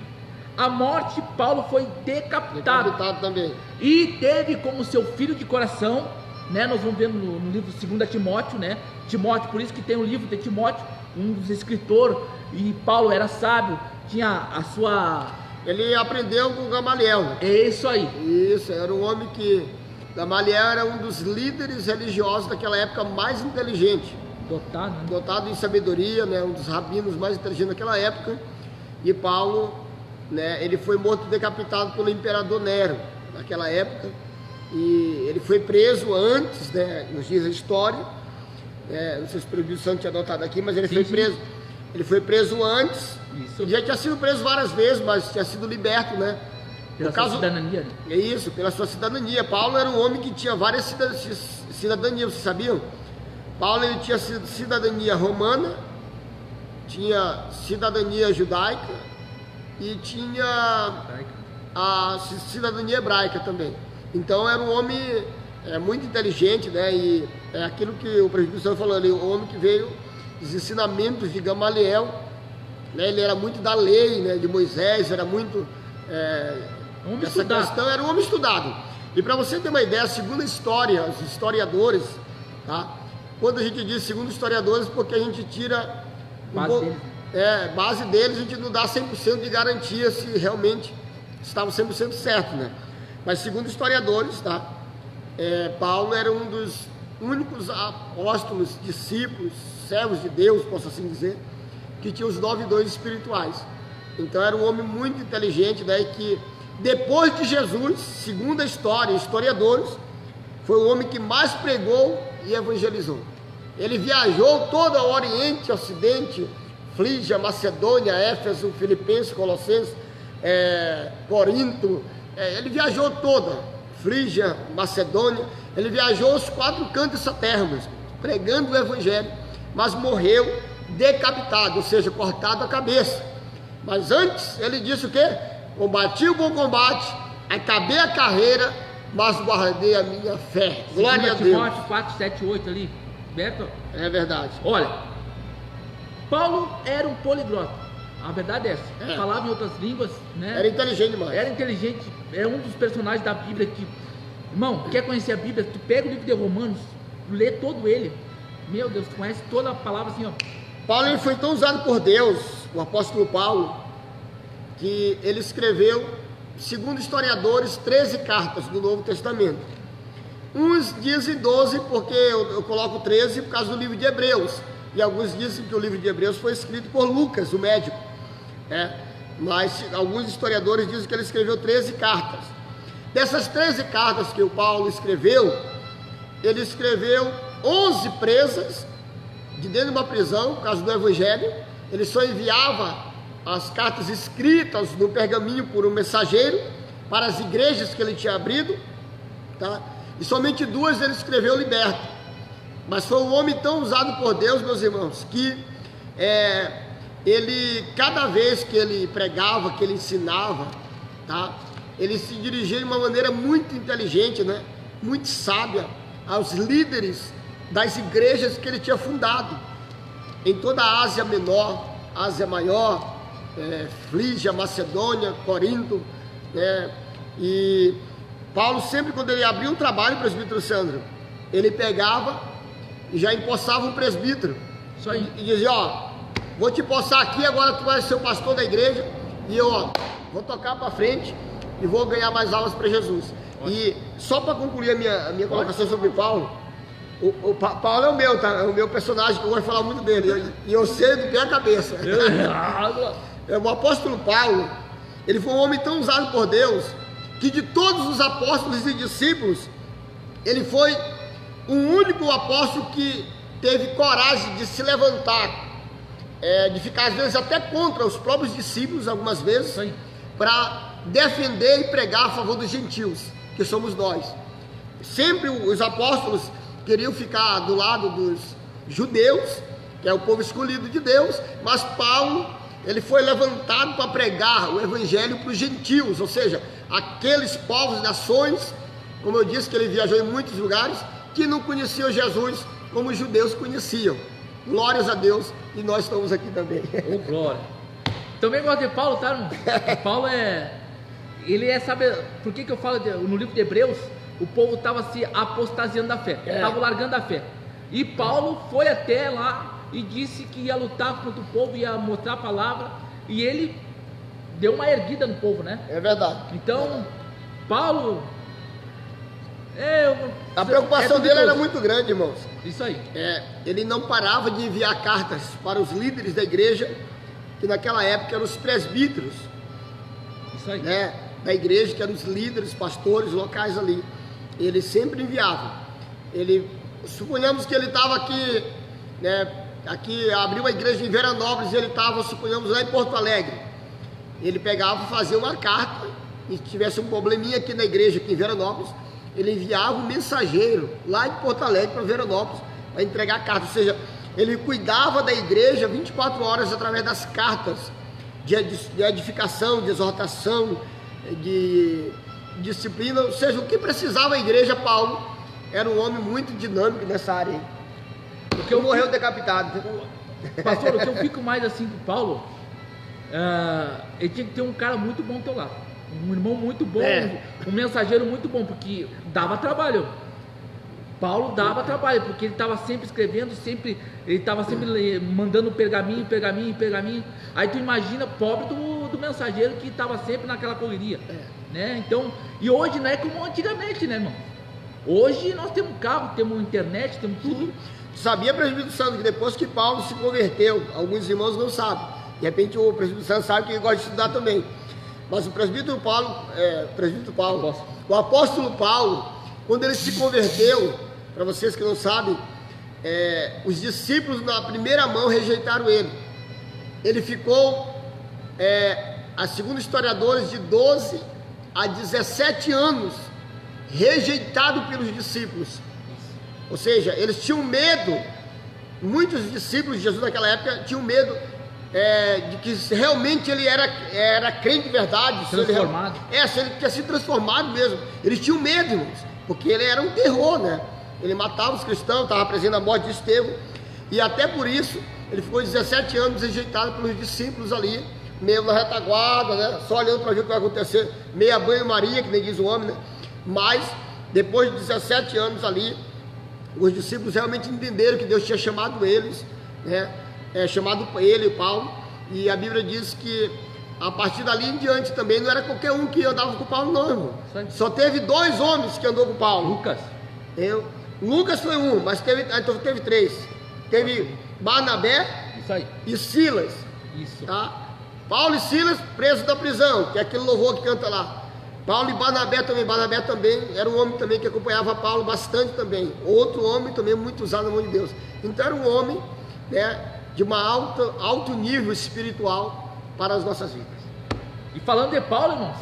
Speaker 2: A morte, Paulo foi decapitado
Speaker 1: também.
Speaker 2: E teve como seu filho de coração, né? Nós vamos ver no livro 2 Timóteo, né? Timóteo, por isso que tem o livro de Timóteo, um dos escritores, e Paulo era sábio, tinha a sua...
Speaker 1: Ele aprendeu com Gamaliel.
Speaker 2: É isso aí.
Speaker 1: Isso, era um homem que... Gamaliel era um dos líderes religiosos daquela época mais inteligente.
Speaker 2: Dotado, né?
Speaker 1: Dotado em sabedoria, né? Um dos rabinos mais inteligentes daquela época. E Paulo, né? Ele foi morto e decapitado pelo imperador Nero, naquela época. E ele foi preso antes, né? Nos dias da história. Não sei se o Espírito Santo tinha anotado aqui, mas ele
Speaker 2: Sim,
Speaker 1: foi
Speaker 2: sim.
Speaker 1: preso. Ele foi preso antes.
Speaker 2: Isso.
Speaker 1: Ele já tinha sido preso várias vezes, mas tinha sido liberto, né?
Speaker 2: Pela sua cidadania, né?
Speaker 1: É isso, pela sua cidadania. Paulo era um homem que tinha várias cidadanias, vocês sabiam? Paulo ele tinha cidadania romana, tinha cidadania judaica e tinha a cidadania hebraica também. Então era um homem muito inteligente, né? E é aquilo que o presbítero falou ali, o homem que veio dos ensinamentos de Gamaliel, né? Ele era muito da lei, né? De Moisés, era muito
Speaker 2: Homem
Speaker 1: essa
Speaker 2: estudado.
Speaker 1: questão, era um homem estudado. E para você ter uma ideia, segundo a história, os historiadores, tá? Quando a gente diz segundo historiadores, porque a gente tira base deles, a gente não dá 100% de garantia se realmente estavam 100% certo, né? Mas segundo historiadores, tá? Paulo era um dos únicos apóstolos, discípulos, servos de Deus, posso assim dizer, que tinha os 9 dons espirituais. Então era um homem muito inteligente, né? Que depois de Jesus, segundo a história, historiadores, foi o homem que mais pregou e evangelizou. Ele viajou todo o Oriente, Ocidente, Frígia, Macedônia, Éfeso, Filipenses, Colossenses, Corinto. Ele viajou toda, Frígia, Macedônia. Ele viajou os 4 cantos dessa terra, mesmo, pregando o evangelho, mas morreu decapitado, ou seja, cortado a cabeça. Mas antes ele disse o quê? Combati o bom combate, acabei a carreira, mas guardei a minha fé. Glória a Deus.
Speaker 2: Timóteo 4, 7, 8 ali, Beto.
Speaker 1: É verdade.
Speaker 2: Olha, Paulo era um poliglota. A verdade é essa. Falava em outras línguas, né?
Speaker 1: Era inteligente demais.
Speaker 2: Era inteligente. É um dos personagens da Bíblia que... Irmão, quer conhecer a Bíblia? Tu pega o livro de Romanos, lê todo ele. Meu Deus, tu conhece toda a palavra assim, ó.
Speaker 1: Paulo ele foi tão usado por Deus, o apóstolo Paulo, que ele escreveu, segundo historiadores, 13 cartas do Novo Testamento. Uns dizem 12, porque eu coloco 13 por causa do livro de Hebreus. E alguns dizem que o livro de Hebreus foi escrito por Lucas, o médico. Mas alguns historiadores dizem que ele escreveu 13 cartas. Dessas 13 cartas que o Paulo escreveu, ele escreveu 11 presas, de dentro de uma prisão, por causa do Evangelho. Ele só enviava as cartas escritas no pergaminho por um mensageiro para as igrejas que ele tinha abrido, tá? E somente 2 ele escreveu liberto. Mas foi um homem tão usado por Deus, meus irmãos, que ele, cada vez que ele pregava, que ele ensinava, tá? Ele se dirigia de uma maneira muito inteligente, né? Muito sábia aos líderes das igrejas que ele tinha fundado em toda a Ásia Menor, Ásia Maior, Frígia, Macedônia, Corinto, e Paulo sempre, quando ele abria um trabalho, presbítero Sandro, ele pegava e já empossava um presbítero.
Speaker 2: Isso aí.
Speaker 1: E dizia: ó, vou te empossar aqui, agora tu vai ser o pastor da igreja, e eu, ó, vou tocar para frente e vou ganhar mais aulas para Jesus. E só para concluir a minha colocação sobre Paulo, o Paulo é o meu, tá? É o meu personagem, que eu gosto de falar muito dele, e eu sei do pé à cabeça. O apóstolo Paulo, ele foi um homem tão usado por Deus, que de todos os apóstolos e discípulos, ele foi o único apóstolo que teve coragem de se levantar, de ficar às vezes até contra os próprios discípulos, algumas vezes, para defender e pregar a favor dos gentios, que somos nós. Sempre os apóstolos queriam ficar do lado dos judeus, que é o povo escolhido de Deus, mas Paulo, ele foi levantado para pregar o evangelho para os gentios, ou seja, aqueles povos, nações, como eu disse, que ele viajou em muitos lugares, que não conheciam Jesus como os judeus conheciam. Glórias a Deus, e nós estamos aqui também.
Speaker 2: Oh, glória. Também gosto de Paulo, tá, irmão? Paulo sabe, por que eu falo no livro de Hebreus, o povo estava se apostasiando da fé, estava largando a fé. E Paulo foi até lá e disse que ia lutar contra o povo, ia mostrar a palavra, e ele deu uma erguida no povo, né?
Speaker 1: É verdade.
Speaker 2: Então, Paulo...
Speaker 1: a preocupação dele era muito grande, irmãos.
Speaker 2: Isso aí.
Speaker 1: Ele não parava de enviar cartas para os líderes da igreja, que naquela época eram os presbíteros.
Speaker 2: Isso aí.
Speaker 1: Da igreja, que eram os líderes, pastores locais ali. Ele sempre enviava. Suponhamos que ele estava aqui né, aqui abriu uma igreja em Veranópolis, ele estava, suponhamos, lá em Porto Alegre. Ele pegava, fazia uma carta, e se tivesse um probleminha aqui na igreja, aqui em Veranópolis, ele enviava um mensageiro lá em Porto Alegre para Veranópolis para entregar a carta. Ou seja, ele cuidava da igreja 24 horas através das cartas de edificação, de exortação, de disciplina. Ou seja, o que precisava a igreja, Paulo era um homem muito dinâmico nessa área aí. Porque morreu decapitado.
Speaker 2: Pastor, o que eu fico mais assim com o Paulo, ele tinha que ter um cara muito bom ao teu lado. Um irmão muito bom, um mensageiro muito bom, porque dava trabalho. Paulo dava trabalho, porque ele estava sempre escrevendo, ele estava sempre mandando pergaminho. Aí tu imagina, pobre do mensageiro que estava sempre naquela correria, né? Então, e hoje não é como antigamente, né, irmão? Hoje nós temos carro, temos internet, temos tudo.
Speaker 1: Sabia, presbítero Santo, que depois que Paulo se converteu, alguns irmãos não sabem, de repente o presbítero Santo sabe que ele gosta de estudar também, mas o presbítero Paulo, o apóstolo Paulo, quando ele se converteu, para vocês que não sabem, os discípulos na primeira mão rejeitaram ele. Ele ficou, segundo historiadores, de 12 a 17 anos rejeitado pelos discípulos. Ou seja, eles tinham medo, muitos discípulos de Jesus naquela época tinham medo de que realmente ele era crente de verdade,
Speaker 2: transformado.
Speaker 1: Se ele tinha sido transformado mesmo. Eles tinham medo, irmãos, porque ele era um terror, né? Ele matava os cristãos, estava presente na morte de Estevão, e até por isso ele ficou 17 anos rejeitado pelos discípulos ali, meio na retaguarda, né? Só olhando para ver o que vai acontecer, meia banho-maria, que nem diz o homem, né? Mas depois de 17 anos ali, os discípulos realmente entenderam que Deus tinha chamado eles, né? Chamado ele, Paulo, e a Bíblia diz que a partir dali em diante também não era qualquer um que andava com Paulo, não, irmão. Só teve 2 homens que andou com Paulo. Lucas foi um, mas teve 3. Teve Barnabé e Silas.
Speaker 2: Isso.
Speaker 1: Tá? Paulo e Silas presos da prisão, que é aquele louvor que canta lá. Paulo e Barnabé também era um homem também que acompanhava Paulo bastante também. Outro homem também muito usado na mão de Deus. Então era um homem, né, de uma alto nível espiritual para as nossas vidas.
Speaker 2: E falando de Paulo, irmãos,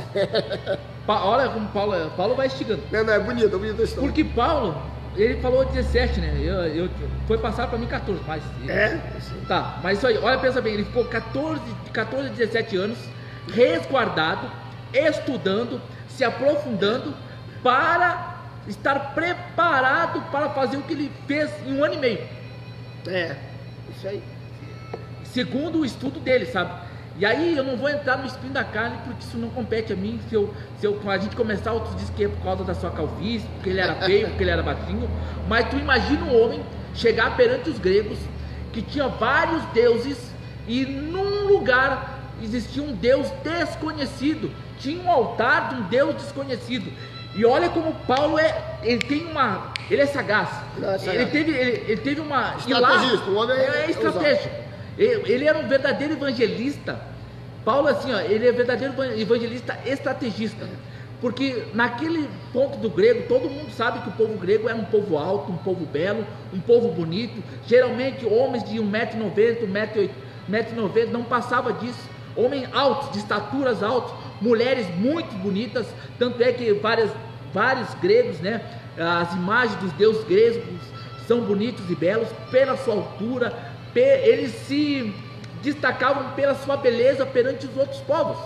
Speaker 2: olha como Paulo vai estigando.
Speaker 1: Não, é bonito a história.
Speaker 2: Porque Paulo, ele falou 17, né? Foi passar para mim 14, mas... Tá, mas isso aí, olha, pensa bem, ele ficou 14 a 17 anos, resguardado, estudando, se aprofundando, para estar preparado para fazer o que ele fez em 1 ano e meio.
Speaker 1: Isso aí.
Speaker 2: Segundo o estudo dele, sabe? E aí eu não vou entrar no espinho da carne, porque isso não compete a mim. Se a gente começar, outros dizem que é por causa da sua calvície, porque ele era feio, porque ele era baixinho. Mas tu imagina um homem chegar perante os gregos, que tinha vários deuses, e num lugar existia um Deus desconhecido, tinha um altar de um Deus desconhecido. E olha como Paulo ele é sagaz. Ele teve uma
Speaker 1: estrategista, o homem
Speaker 2: estratégia. Ele era um verdadeiro evangelista. Paulo, assim, ele é verdadeiro evangelista estrategista. Porque naquele ponto do grego, todo mundo sabe que o povo grego era um povo alto, um povo belo, um povo bonito. Geralmente homens de 1,90 m, 1,90 m, não passava disso. Homens altos, de estaturas altas, mulheres muito bonitas. Tanto é que vários gregos, né, as imagens dos deuses gregos são bonitos e belos pela sua altura. Eles se destacavam pela sua beleza perante os outros povos.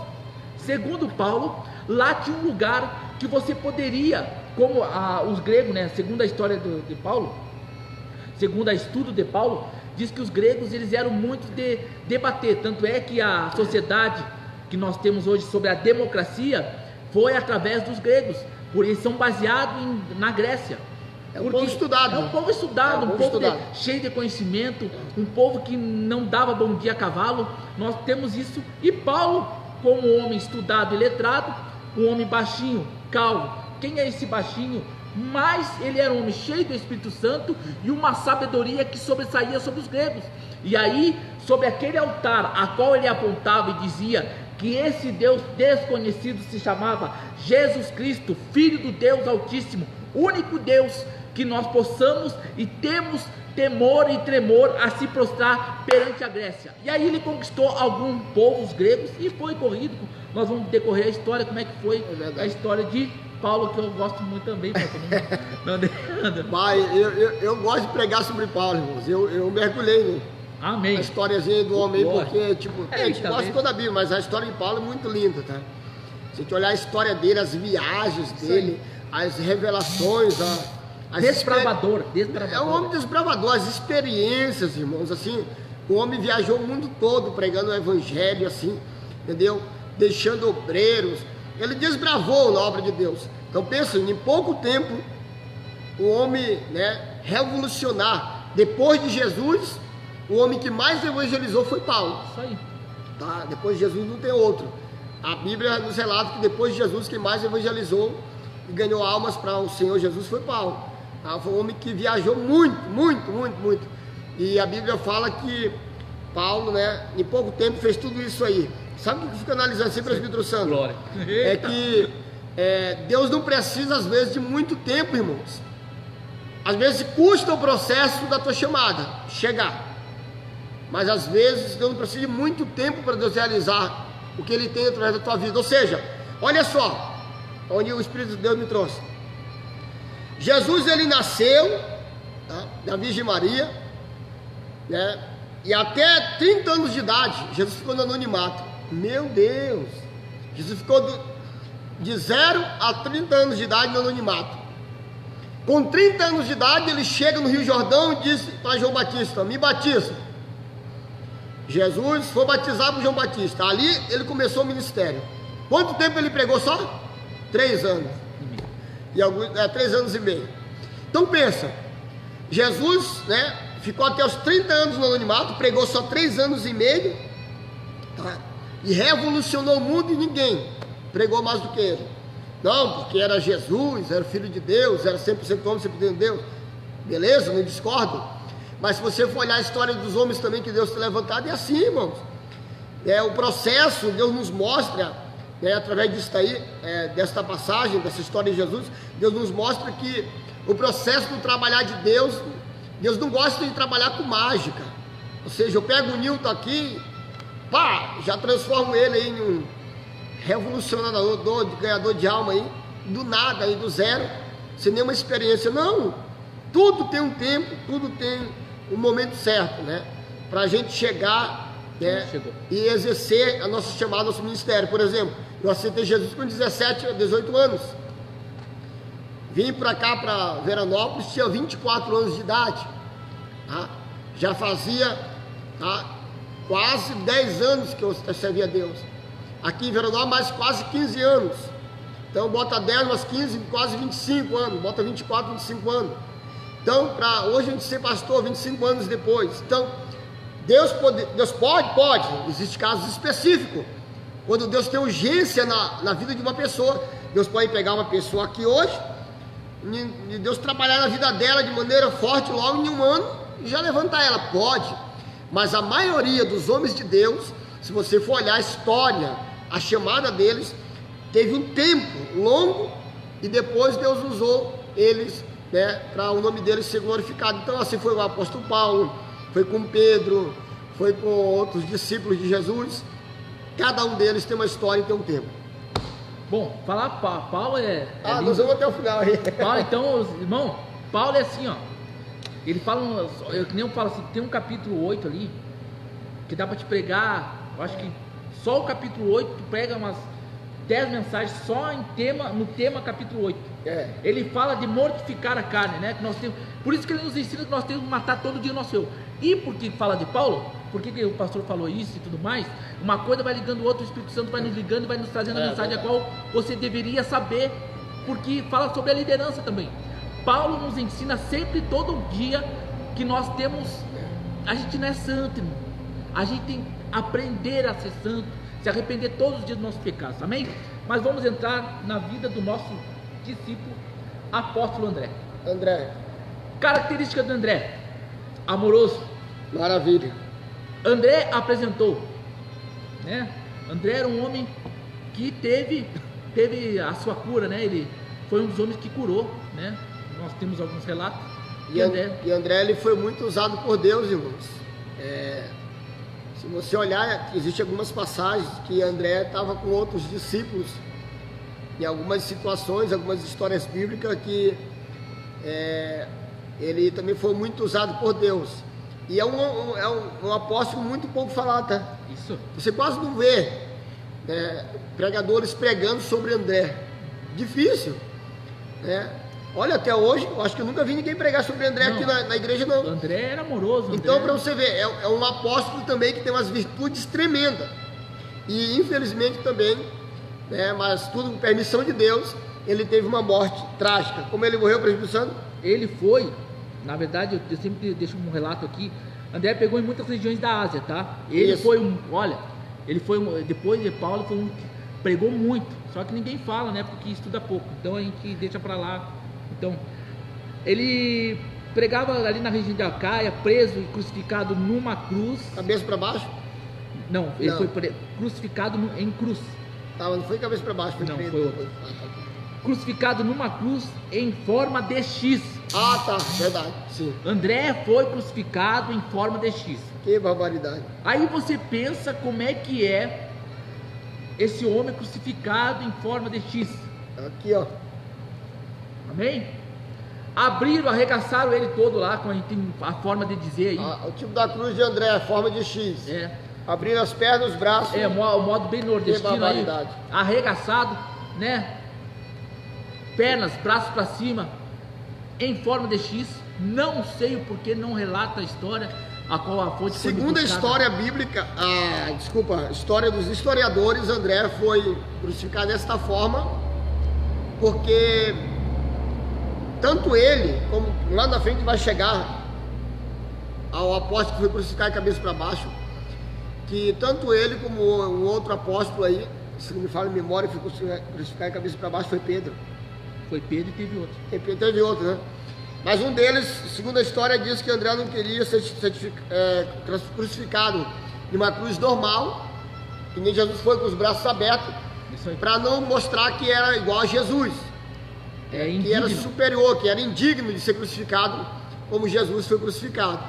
Speaker 2: Segundo Paulo, lá tinha um lugar que você poderia, como os gregos, né, segundo a história de Paulo, segundo o estudo de Paulo, diz que os gregos eles eram muito de debater. Tanto é que a sociedade que nós temos hoje sobre a democracia foi através dos gregos, por eles são baseados na Grécia.
Speaker 1: É um povo estudado.
Speaker 2: É um povo estudado, um povo cheio de conhecimento, um povo que não dava bom dia a cavalo. Nós temos isso. E Paulo, como um homem estudado e letrado, um homem baixinho, calvo. Quem é esse baixinho? Mas ele era um homem cheio do Espírito Santo e uma sabedoria que sobressaía sobre os gregos. E aí, sobre aquele altar a qual ele apontava e dizia que esse Deus desconhecido se chamava Jesus Cristo, Filho do Deus Altíssimo, único Deus que nós possamos e temos temor e tremor a se prostrar perante a Grécia. E aí ele conquistou alguns povos gregos e foi corrido. Nós vamos decorrer a história, como é que foi a história de Paulo, que eu gosto muito também.
Speaker 1: Mas eu gosto de pregar sobre Paulo, irmãos. Eu mergulhei
Speaker 2: Amém.
Speaker 1: na historiazinha do homem, porque tipo, a gente
Speaker 2: também.
Speaker 1: gosta de toda a Bíblia, mas a história de Paulo é muito linda, tá? Se a gente olhar a história dele, as viagens dele, as revelações,
Speaker 2: Desbravador.
Speaker 1: É um homem desbravador, as experiências, irmãos, assim, o homem viajou o mundo todo pregando o evangelho, assim, entendeu? Deixando obreiros, ele desbravou na obra de Deus. Então pensa, em pouco tempo, o homem, né, revolucionar. Depois de Jesus, o homem que mais evangelizou foi Paulo.
Speaker 2: Isso aí.
Speaker 1: Tá? Depois de Jesus não tem outro. A Bíblia nos relata que depois de Jesus, quem mais evangelizou e ganhou almas para o Senhor Jesus foi Paulo. Tá? Foi um homem que viajou muito. E a Bíblia fala que Paulo, né, em pouco tempo fez tudo isso aí. Sabe o que eu fico analisando sempre, presbítero Santo?
Speaker 2: Glória.
Speaker 1: É que Deus não precisa, às vezes, de muito tempo, irmãos. Às vezes custa o processo da tua chamada chegar. Mas às vezes Deus não precisa de muito tempo para Deus realizar o que Ele tem através da tua vida. Ou seja, olha só, onde o Espírito de Deus me trouxe. Jesus, ele nasceu, tá, da Virgem Maria, né? E até 30 anos de idade, Jesus ficou no anonimato. Meu Deus! Jesus ficou de 0 a 30 anos de idade no anonimato. Com 30 anos de idade, ele chega no Rio Jordão e diz para João Batista: me batiza. Jesus foi batizado por João Batista. Ali ele começou o ministério. Quanto tempo ele pregou só? 3 anos. E 3 anos e meio. Então pensa, Jesus, né, ficou até os 30 anos no anonimato, pregou só 3 anos e meio, tá? E revolucionou o mundo, e ninguém pregou mais do que ele. Não, porque era Jesus, era filho de Deus, era 100% homem, 100% Deus. Beleza, não discordo. Mas se você for olhar a história dos homens também que Deus tem levantado, é assim, irmãos. O processo, Deus nos mostra, através disso aí, desta passagem, dessa história de Jesus, Deus nos mostra que o processo do trabalhar de Deus, Deus não gosta de trabalhar com mágica. Ou seja, eu pego o Newton aqui, pá, já transformo ele aí em um revolucionador, ganhador de alma aí, do nada, aí do zero, sem nenhuma experiência. Não, tudo tem um tempo, tudo tem um momento certo, né? Para a gente chegar, né, e exercer a nossa chamada, nosso ministério. Por exemplo, eu aceitei Jesus com 17 a 18 anos. Vim para cá, para Veranópolis, tinha 24 anos de idade. Tá? Já fazia, tá, quase 10 anos que eu servia a Deus. Aqui em Veranópolis, mais quase 15 anos. Então, bota 10, mais 15, quase 25 anos. Bota 24, 25 anos. Então, para hoje a gente ser pastor 25 anos depois. Então, Deus pode. Existem casos específicos. Quando Deus tem urgência na vida de uma pessoa, Deus pode pegar uma pessoa aqui hoje, e Deus trabalhar na vida dela de maneira forte logo em um ano, e já levantar ela. Pode. Mas a maioria dos homens de Deus, se você for olhar a história, a chamada deles, teve um tempo longo, e depois Deus usou eles, né, para o nome deles ser glorificado. Então assim foi o apóstolo Paulo, foi com Pedro, foi com outros discípulos de Jesus. Cada um deles tem uma história e tem um tempo.
Speaker 2: Bom, falar Paulo
Speaker 1: nós vamos até o final aí.
Speaker 2: Paulo, então, irmão, Paulo é assim, ó. Ele fala, que nem eu falo assim, tem um capítulo 8 ali, que dá para te pregar, eu acho que só o capítulo 8 tu prega umas 10 mensagens só no tema capítulo 8. Ele fala de mortificar a carne, né? Que nós temos, por isso que ele nos ensina que nós temos que matar todo dia o nosso eu. E por que fala de Paulo? Por que o pastor falou isso e tudo mais? Uma coisa vai ligando o outro, o Espírito Santo vai nos ligando e vai nos trazendo a mensagem a qual você deveria saber, porque fala sobre a liderança também. Paulo nos ensina sempre, todo dia, que nós temos, a gente não é santo, irmão. A gente tem que aprender a ser santo, se arrepender todos os dias dos nossos pecados, amém? Mas vamos entrar na vida do nosso discípulo, apóstolo André. Característica do André: amoroso.
Speaker 1: Maravilha.
Speaker 2: André apresentou, né? André era um homem que teve a sua cura, né? Ele foi um dos homens que curou, né? Nós temos alguns relatos.
Speaker 1: E André, ele foi muito usado por Deus, irmãos. Se você olhar, existem algumas passagens que André estava com outros discípulos, em algumas situações, algumas histórias bíblicas que ele também foi muito usado por Deus. E é um apóstolo muito pouco falado, tá?
Speaker 2: Isso.
Speaker 1: Você quase não vê pregadores pregando sobre André. Difícil, né? Olha, até hoje, eu acho que eu nunca vi ninguém pregar sobre André aqui na igreja, não.
Speaker 2: André era amoroso.
Speaker 1: Então, para você ver, é um apóstolo também que tem umas virtudes tremendas. E, infelizmente, também, né, mas tudo com permissão de Deus, ele teve uma morte trágica. Como ele morreu, presbítero Sandro?
Speaker 2: Ele foi, na verdade, eu sempre deixo um relato aqui, André pegou em muitas regiões da Ásia, tá? Ele
Speaker 1: Isso.
Speaker 2: foi depois de Paulo, foi pregou muito, só que ninguém fala, né, porque estuda pouco, então a gente deixa para lá. Então, ele pregava ali na região de Acaia, preso e crucificado numa cruz.
Speaker 1: Cabeça para baixo?
Speaker 2: Não, ele foi crucificado em cruz.
Speaker 1: Não foi cabeça para baixo, foi
Speaker 2: Não,
Speaker 1: preto.
Speaker 2: foi outro. Crucificado numa cruz em forma de X.
Speaker 1: Ah, tá, verdade, sim.
Speaker 2: André foi crucificado em forma de X.
Speaker 1: Que barbaridade.
Speaker 2: Aí você pensa como é que é esse homem crucificado em forma de X.
Speaker 1: Aqui, ó.
Speaker 2: Amém? Abriram, arregaçaram ele todo lá, como a gente tem a forma de dizer aí.
Speaker 1: O tipo da cruz de André, forma de X. Abriram as pernas, os braços.
Speaker 2: O modo bem nordestino aí. Arregaçado, né? Pernas, braços para cima, em forma de X. Não sei o porquê não relata a história, a qual a fonte foi
Speaker 1: Segundo a história bíblica, história dos historiadores, André foi crucificado desta forma, porque tanto ele, como lá na frente vai chegar ao apóstolo que foi crucificado de cabeça para baixo, que tanto ele como um outro apóstolo aí, se não me falha a memória, que foi crucificado de cabeça para baixo, foi Pedro.
Speaker 2: Foi Pedro e teve outro.
Speaker 1: Teve outro, né? Mas um deles, segundo a história, diz que André não queria ser crucificado em uma cruz normal, que nem Jesus foi com os braços abertos, para não mostrar que era igual a Jesus. Que era superior, que era indigno de ser crucificado como Jesus foi crucificado.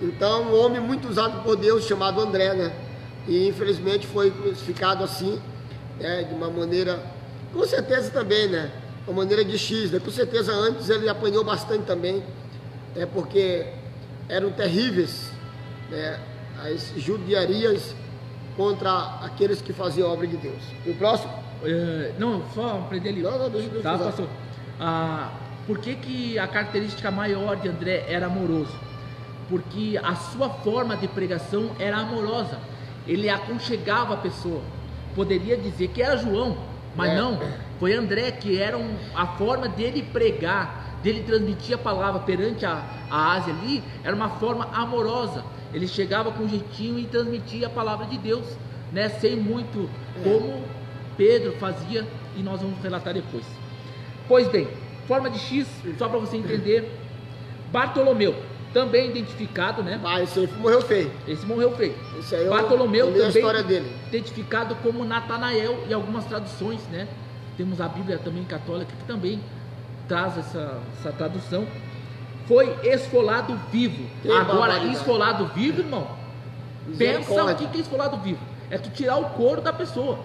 Speaker 1: Então, um homem muito usado por Deus, chamado André, né? E infelizmente foi crucificado assim, de uma maneira, com certeza também, né? Uma maneira de X, né? Com certeza antes ele apanhou bastante também, porque eram terríveis, né? As judiarias contra aqueles que faziam a obra de Deus. E o próximo?
Speaker 2: Não, só aprender ali.
Speaker 1: Não, deixa eu
Speaker 2: tá, pastor. Por que a característica maior de André era amoroso? Porque a sua forma de pregação era amorosa. Ele aconchegava a pessoa. Poderia dizer que era João, mas não. Foi André, que era a forma dele pregar, dele transmitir a palavra perante a Ásia ali, era uma forma amorosa. Ele chegava com jeitinho e transmitia a palavra de Deus, né? Sem muito como Pedro fazia, e nós vamos relatar depois. Pois bem, forma de X, só para você entender. Bartolomeu, também identificado, né?
Speaker 1: Esse aí morreu feio.
Speaker 2: Esse morreu feio.
Speaker 1: Esse aí
Speaker 2: Bartolomeu também
Speaker 1: a história dele.
Speaker 2: Identificado como Natanael em algumas traduções, né? Temos a Bíblia também católica que também traz essa tradução. Foi esfolado vivo. Agora, esfolado vivo, irmão, pensa o que é esfolado vivo. É tu tirar o couro da pessoa,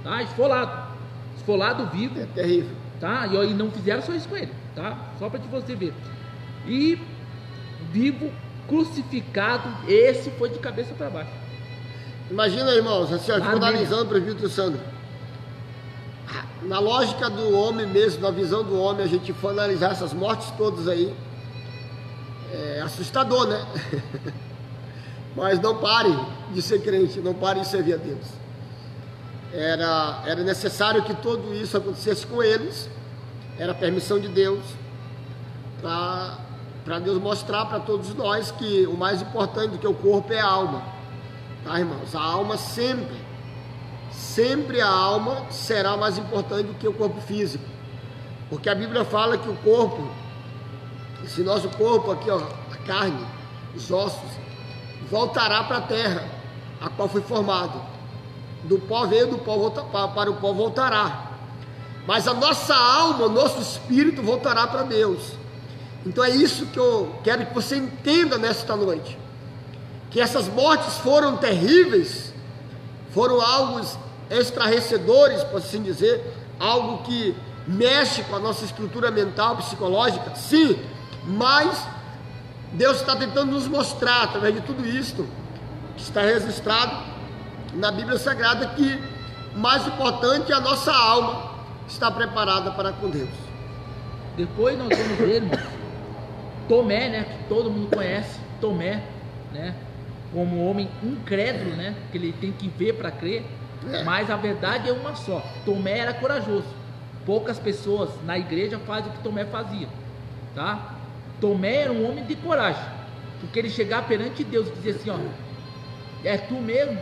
Speaker 2: tá? Esfolado vivo.
Speaker 1: É terrível.
Speaker 2: Tá? E não fizeram só isso com ele, tá? Só para você ver. E vivo, crucificado, esse foi de cabeça para baixo.
Speaker 1: Imagina, irmãos, assim, eu fico analisando o presbítero Sandro. Na lógica do homem mesmo, na visão do homem, a gente for analisar essas mortes todas aí, é assustador, né? Mas não pare de ser crente, não pare de servir a Deus. Era necessário que tudo isso acontecesse com eles, era permissão de Deus, para Deus mostrar para todos nós que o mais importante do que o corpo é a alma, tá, irmãos? A alma sempre a alma será mais importante do que o corpo físico, porque a Bíblia fala que o corpo, esse nosso corpo aqui, ó, a carne, os ossos, voltará para a terra, a qual foi formado. Do pó veio, do pó para o pó voltará. Mas a nossa alma, o nosso espírito voltará para Deus. Então é isso que eu quero que você entenda nesta noite, que essas mortes foram terríveis, foram algo estarrecedores, por assim dizer, algo que mexe com a nossa estrutura mental, psicológica, sim, mas Deus está tentando nos mostrar, através de tudo isso, que está registrado na Bíblia Sagrada, que mais importante é a nossa alma estar preparada para com Deus.
Speaker 2: Depois nós vamos ver, irmãos, Tomé, né, que todo mundo conhece, Tomé, né, como homem incrédulo, né, que ele tem que ver para crer, mas a verdade é uma só: Tomé era corajoso. Poucas pessoas na igreja fazem o que Tomé fazia, tá? Tomé era um homem de coragem, porque ele chegar perante Deus e dizer assim, ó, é tu mesmo?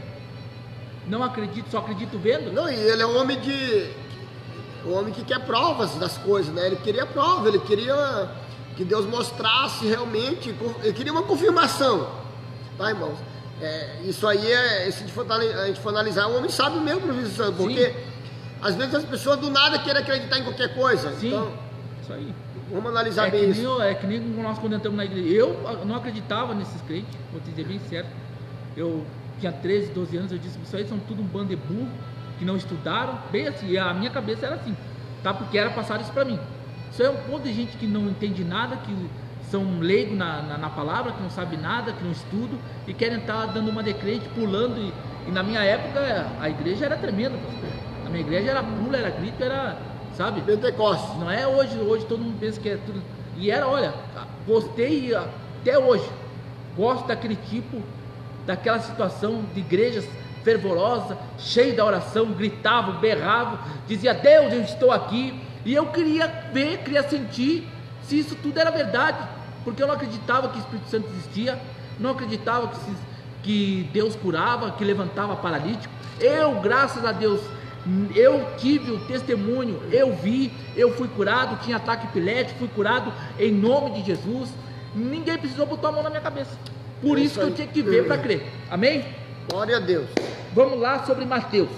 Speaker 2: Não acredito, só acredito vendo?
Speaker 1: Não, e ele é um homem que quer provas das coisas, né? Ele queria prova, ele queria que Deus mostrasse realmente, ele queria uma confirmação, tá, irmãos? Isso aí se a gente for analisar, um homem sábio mesmo, professor, porque sim, às vezes as pessoas do nada querem acreditar em qualquer coisa.
Speaker 2: Sim,
Speaker 1: então,
Speaker 2: isso aí.
Speaker 1: Vamos analisar bem isso.
Speaker 2: É que nem nós quando entramos na igreja, eu não acreditava nesses crentes, vou te dizer bem certo. Eu tinha 13, 12 anos, eu disse, isso aí são tudo um bando de burro, que não estudaram, bem assim, a minha cabeça era assim, tá? Porque era passado isso para mim. Isso é um ponto de gente que não entende nada, que são leigos na palavra, que não sabe nada, que não estudam e querem estar dando uma de crente, pulando. E na minha época a igreja era tremenda, pastor. Na minha igreja era pula, era grito, era, sabe?
Speaker 1: Pentecostes.
Speaker 2: Não é hoje todo mundo pensa que é tudo. E era, olha, gostei até hoje, gosto daquele tipo, daquela situação de igrejas fervorosa, cheio da oração, gritavam, berravam, dizia, Deus, eu estou aqui. E eu queria ver, queria sentir se isso tudo era verdade, porque eu não acreditava que o Espírito Santo existia, não acreditava que Deus curava, que levantava paralítico. Eu, graças a Deus, eu tive o testemunho, eu vi, eu fui curado, tinha ataque epilético, fui curado em nome de Jesus. Ninguém precisou botar a mão na minha cabeça. Por isso que eu tinha que ver para crer. Amém?
Speaker 1: Glória a Deus.
Speaker 2: Vamos lá sobre Mateus.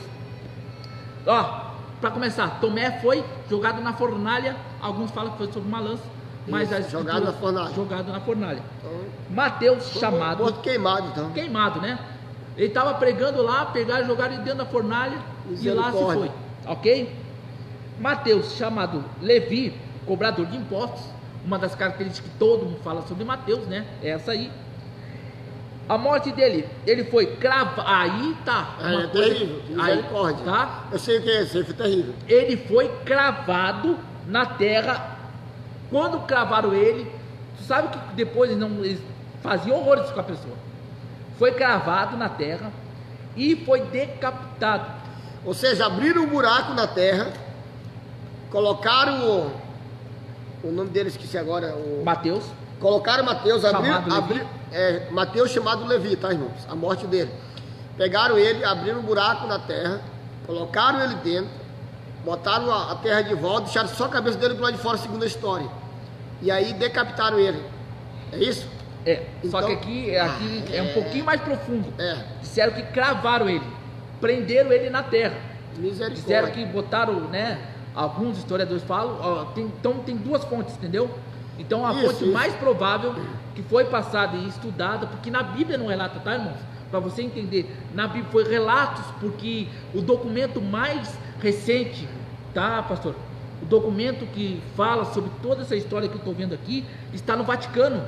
Speaker 2: Ó, para começar, Tomé foi jogado na fornalha. Alguns falam que foi sobre uma lança, mas
Speaker 1: jogado na fornalha.
Speaker 2: Jogado na fornalha. Então, Mateus, chamado.
Speaker 1: Morto queimado, então.
Speaker 2: Queimado, né? Ele estava pregando lá, pegaram, jogaram ele dentro da fornalha e lá se foi. Ok? Mateus, chamado Levi, cobrador de impostos. Uma das características que todo mundo fala sobre Mateus, né? É essa aí. A morte dele, ele foi cravado. Aí tá.
Speaker 1: É terrível, misericórdia.
Speaker 2: Tá?
Speaker 1: Eu sei o que é isso, foi terrível.
Speaker 2: Ele foi cravado na terra. Quando cravaram ele, tu sabe que depois eles faziam horrores com a pessoa. Foi cravado na terra e foi decapitado.
Speaker 1: Ou seja, abriram um buraco na terra, colocaram o nome dele, esqueci agora.
Speaker 2: Mateus.
Speaker 1: Colocaram Mateus,
Speaker 2: Levi.
Speaker 1: Mateus chamado Levi, tá, irmãos? A morte dele. Pegaram ele, abriram um buraco na terra, colocaram ele dentro, botaram a terra de volta, deixaram só a cabeça dele pro lado de fora, segundo a história. E aí decapitaram ele. É isso?
Speaker 2: Só que aqui é um pouquinho mais profundo. Disseram que cravaram ele, prenderam ele na terra.
Speaker 1: Misericórdia.
Speaker 2: Disseram que botaram, né? Alguns historiadores falam, então tem duas fontes, entendeu? Então a fonte mais provável que foi passada e estudada, porque na Bíblia não relata, tá, irmãos? Para você entender, na Bíblia foi relatos, porque o documento mais recente, tá, pastor? O documento que fala sobre toda essa história que eu estou vendo aqui está no Vaticano.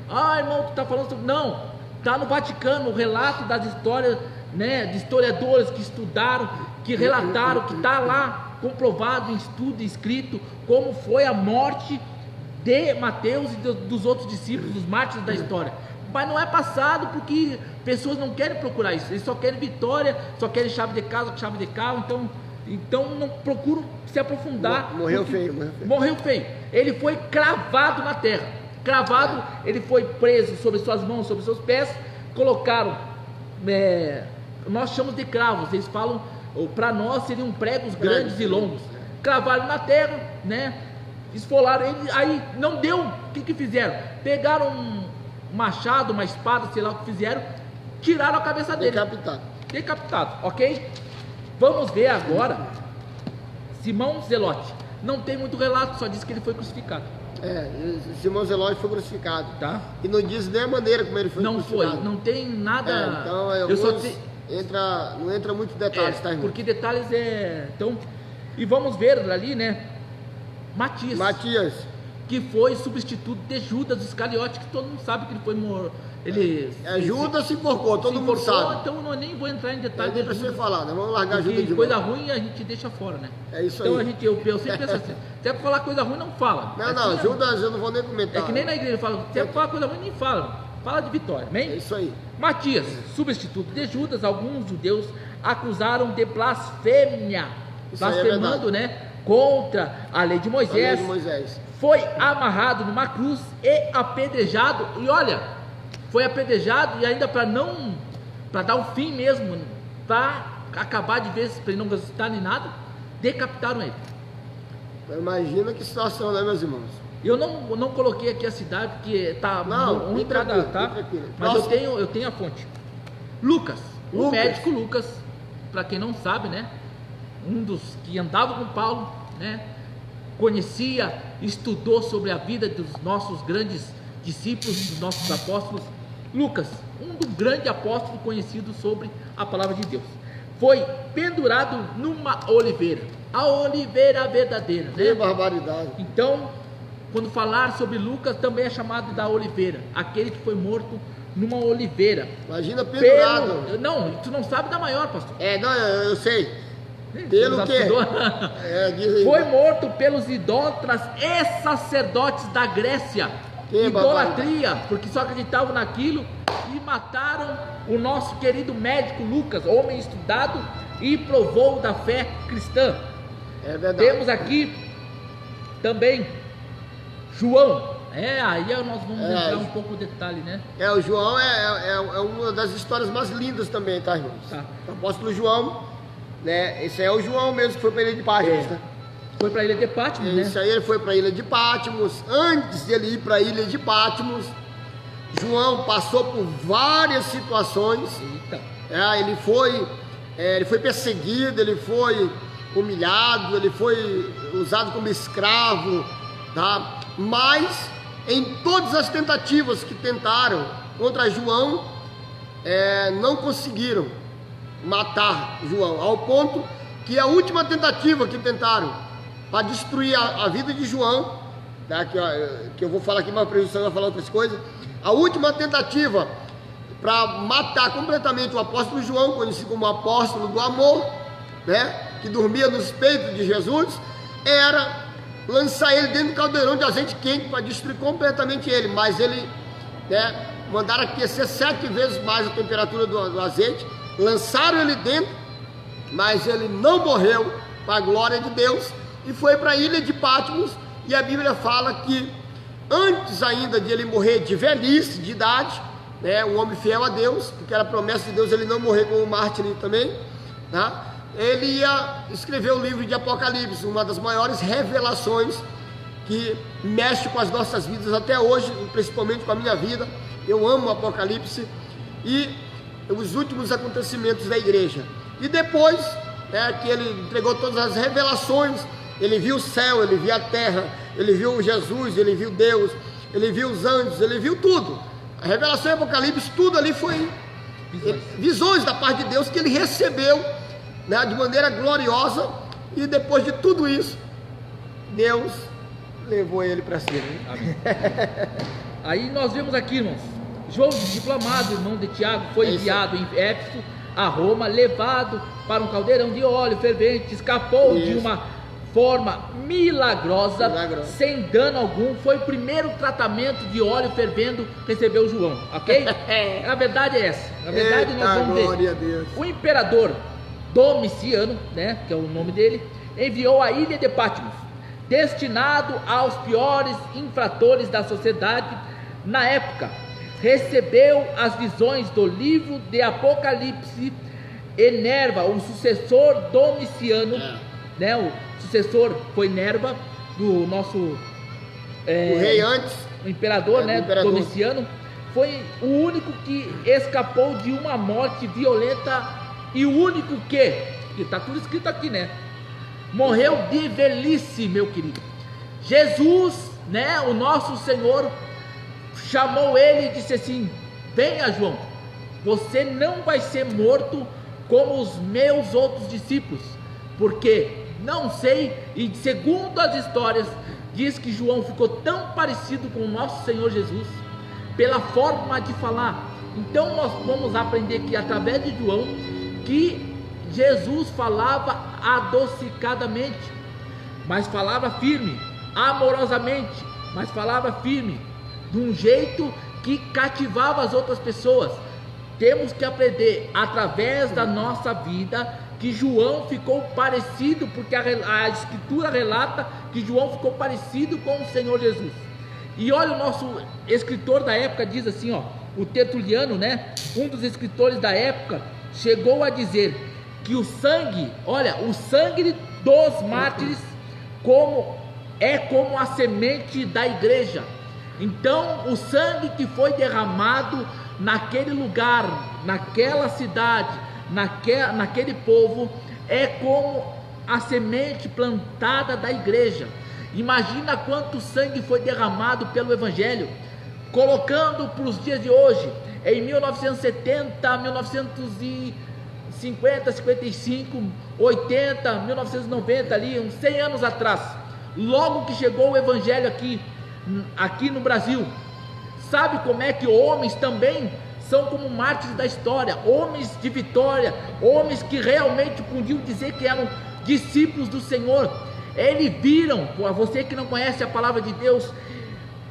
Speaker 2: Ah, irmão, tu está falando sobre... Não, está no Vaticano, o relato das histórias, né, de historiadores que estudaram, que relataram, que está lá comprovado em estudo, escrito, como foi a morte de Mateus e dos outros discípulos, dos mártires da história. Mas não é passado porque pessoas não querem procurar isso, eles só querem vitória, só querem chave de casa, chave de carro, então não procuram se aprofundar.
Speaker 1: Morreu feio.
Speaker 2: Ele foi cravado na terra. Cravado, ele foi preso sobre suas mãos, sobre seus pés, colocaram, nós chamamos de cravos, eles falam, para nós seriam pregos grandes e longos. Cravaram na terra, né? Esfolaram ele, aí não deu. O que fizeram? Pegaram um machado, uma espada, sei lá o que fizeram, tiraram a cabeça dele. Decapitado, ok? Vamos ver agora Simão Zelote. não tem muito relato, só diz que ele foi crucificado.
Speaker 1: Simão Zelote foi crucificado.
Speaker 2: Tá?
Speaker 1: E não diz nem a maneira como ele foi crucificado.
Speaker 2: Não foi, não tem nada.
Speaker 1: Então, não entra muito detalhes, tá, irmão?
Speaker 2: Porque detalhes então, e vamos ver ali, né? Matias, que foi substituto de Judas Iscariote, que todo mundo sabe que ele foi morto.
Speaker 1: Judas se enforcou, todo mundo sabe.
Speaker 2: Então eu nem vou entrar em detalhes.
Speaker 1: Nem precisa falar, né? Vamos largar Judas de mão.
Speaker 2: Coisa ruim a gente deixa fora, né?
Speaker 1: É isso
Speaker 2: então
Speaker 1: aí.
Speaker 2: Eu sempre penso assim, se é pra falar coisa ruim, não fala.
Speaker 1: Não, Judas eu não vou nem comentar.
Speaker 2: É que nem na igreja fala, se é pra falar coisa ruim, nem fala. Fala de vitória, amém?
Speaker 1: É isso aí.
Speaker 2: Matias, substituto de Judas, alguns judeus acusaram de blasfêmia. Blasfemando, né? Contra a lei de Moisés. Foi amarrado numa cruz e apedrejado. E olha, foi apedrejado e ainda para dar o fim mesmo, para acabar de vez, para ele não ressuscitar nem nada, decapitaram ele.
Speaker 1: Imagina que situação, né, meus irmãos?
Speaker 2: Eu não coloquei aqui a cidade porque tá ruim para dar, tá? Mas eu tenho a fonte. Lucas, o médico Lucas, para quem não sabe, né? Um dos que andava com Paulo, né? Conhecia, estudou sobre a vida dos nossos grandes discípulos, dos nossos apóstolos. Lucas, um grande apóstolo conhecido sobre a palavra de Deus, foi pendurado numa oliveira, a oliveira verdadeira, né?
Speaker 1: Que barbaridade.
Speaker 2: Então, quando falar sobre Lucas, também é chamado da oliveira, aquele que foi morto numa oliveira.
Speaker 1: Imagina pendurado.
Speaker 2: Não, tu não sabe da maior, pastor.
Speaker 1: Eu sei. Pelo que
Speaker 2: foi morto pelos idólatras e sacerdotes da Grécia. Idolatria, porque só acreditavam naquilo, e mataram o nosso querido médico Lucas, homem estudado e provou da fé cristã.
Speaker 1: É verdade.
Speaker 2: Temos aqui também João. Aí nós vamos entrar um pouco no detalhe, né?
Speaker 1: O João é uma das histórias mais lindas também, tá, irmãos? Tá. O apóstolo João, né? Esse é o João mesmo que foi para a ilha de Patmos, né?
Speaker 2: Foi para a ilha de Patmos, né?
Speaker 1: Isso aí, ele foi para a ilha de Patmos. Antes de ele ir para a ilha de Patmos, João passou por várias situações. Ele foi perseguido, ele foi humilhado, ele foi usado como escravo, tá? Mas em todas as tentativas que tentaram contra João, não conseguiram matar João, ao ponto que a última tentativa que tentaram para destruir a vida de João, tá? que eu vou falar aqui, mas a presunção vai falar outras coisas. A última tentativa para matar completamente o apóstolo João, conhecido como apóstolo do amor, né? Que dormia nos peitos de Jesus, era lançar ele dentro do caldeirão de azeite quente para destruir completamente ele. Mas ele, né, mandaram aquecer 7 vezes mais a temperatura do azeite, lançaram ele dentro, mas ele não morreu, para a glória de Deus, e foi para a ilha de Patmos. E a Bíblia fala que antes ainda de ele morrer de velhice, de idade, né, um homem fiel a Deus, porque era promessa de Deus ele não morrer como mártir também, tá? Ele ia escrever o livro de Apocalipse, uma das maiores revelações que mexe com as nossas vidas até hoje, principalmente com a minha vida. Eu amo o Apocalipse e os últimos acontecimentos da igreja. E depois, né, que ele entregou todas as revelações, ele viu o céu, ele viu a terra, ele viu Jesus, ele viu Deus, ele viu os anjos, ele viu tudo. A revelação e Apocalipse, tudo ali foi visões da parte de Deus que ele recebeu, né, de maneira gloriosa. E depois de tudo isso, Deus levou ele para cima.
Speaker 2: Amém. Aí nós vemos aqui, irmãos, João, diplomado, irmão de Tiago, foi enviado em Éfeso a Roma, levado para um caldeirão de óleo fervente, escapou de uma forma milagrosa, sem dano algum. Foi o primeiro tratamento de óleo fervendo que recebeu João, ok? A verdade é essa. Na verdade, nós vamos ver. O imperador Domiciano, né, que é o nome dele, enviou a ilha de Patmos, destinado aos piores infratores da sociedade na época. Recebeu as visões do livro de Apocalipse e Nerva, o sucessor Domiciano, né, o sucessor foi Nerva, do nosso
Speaker 1: o rei antes,
Speaker 2: o imperador, né, Domiciano, foi o único que escapou de uma morte violenta, e o único que está tudo escrito aqui, né, morreu de velhice, meu querido. Jesus, né, o nosso Senhor, chamou ele e disse assim: venha, João, você não vai ser morto como os meus outros discípulos, porque não sei, e segundo as histórias, diz que João ficou tão parecido com o nosso Senhor Jesus, pela forma de falar. Então nós vamos aprender que através de João, que Jesus falava adocicadamente, mas falava firme, amorosamente, mas falava firme, de um jeito que cativava as outras pessoas. Temos que aprender através da nossa vida que João ficou parecido, porque a escritura relata que João ficou parecido com o Senhor Jesus. E olha, o nosso escritor da época diz assim, ó, o Tertuliano, né, um dos escritores da época, chegou a dizer que o sangue, olha, o sangue dos mártires é como a semente da igreja. Então o sangue que foi derramado naquele lugar, naquela cidade, naquele povo, é como a semente plantada da igreja. Imagina quanto sangue foi derramado pelo Evangelho, colocando para os dias de hoje, em 1970, 1950, 55, 80, 1990, ali, uns 100 anos atrás, logo que chegou o Evangelho aqui no Brasil. Sabe como é que homens também são como mártires da história, homens de vitória, homens que realmente podiam dizer que eram discípulos do Senhor. Eles viram, você que não conhece a palavra de Deus,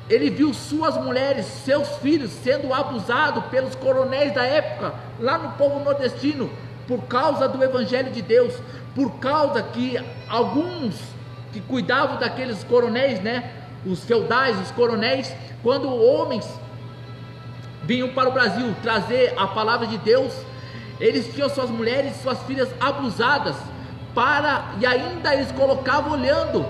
Speaker 2: ele viu suas mulheres, seus filhos sendo abusados pelos coronéis da época, lá no povo nordestino, por causa do Evangelho de Deus, por causa que alguns que cuidavam daqueles coronéis, né, os feudais, os coronéis, quando homens vinham para o Brasil trazer a palavra de Deus, eles tinham suas mulheres e suas filhas abusadas, e ainda eles colocavam olhando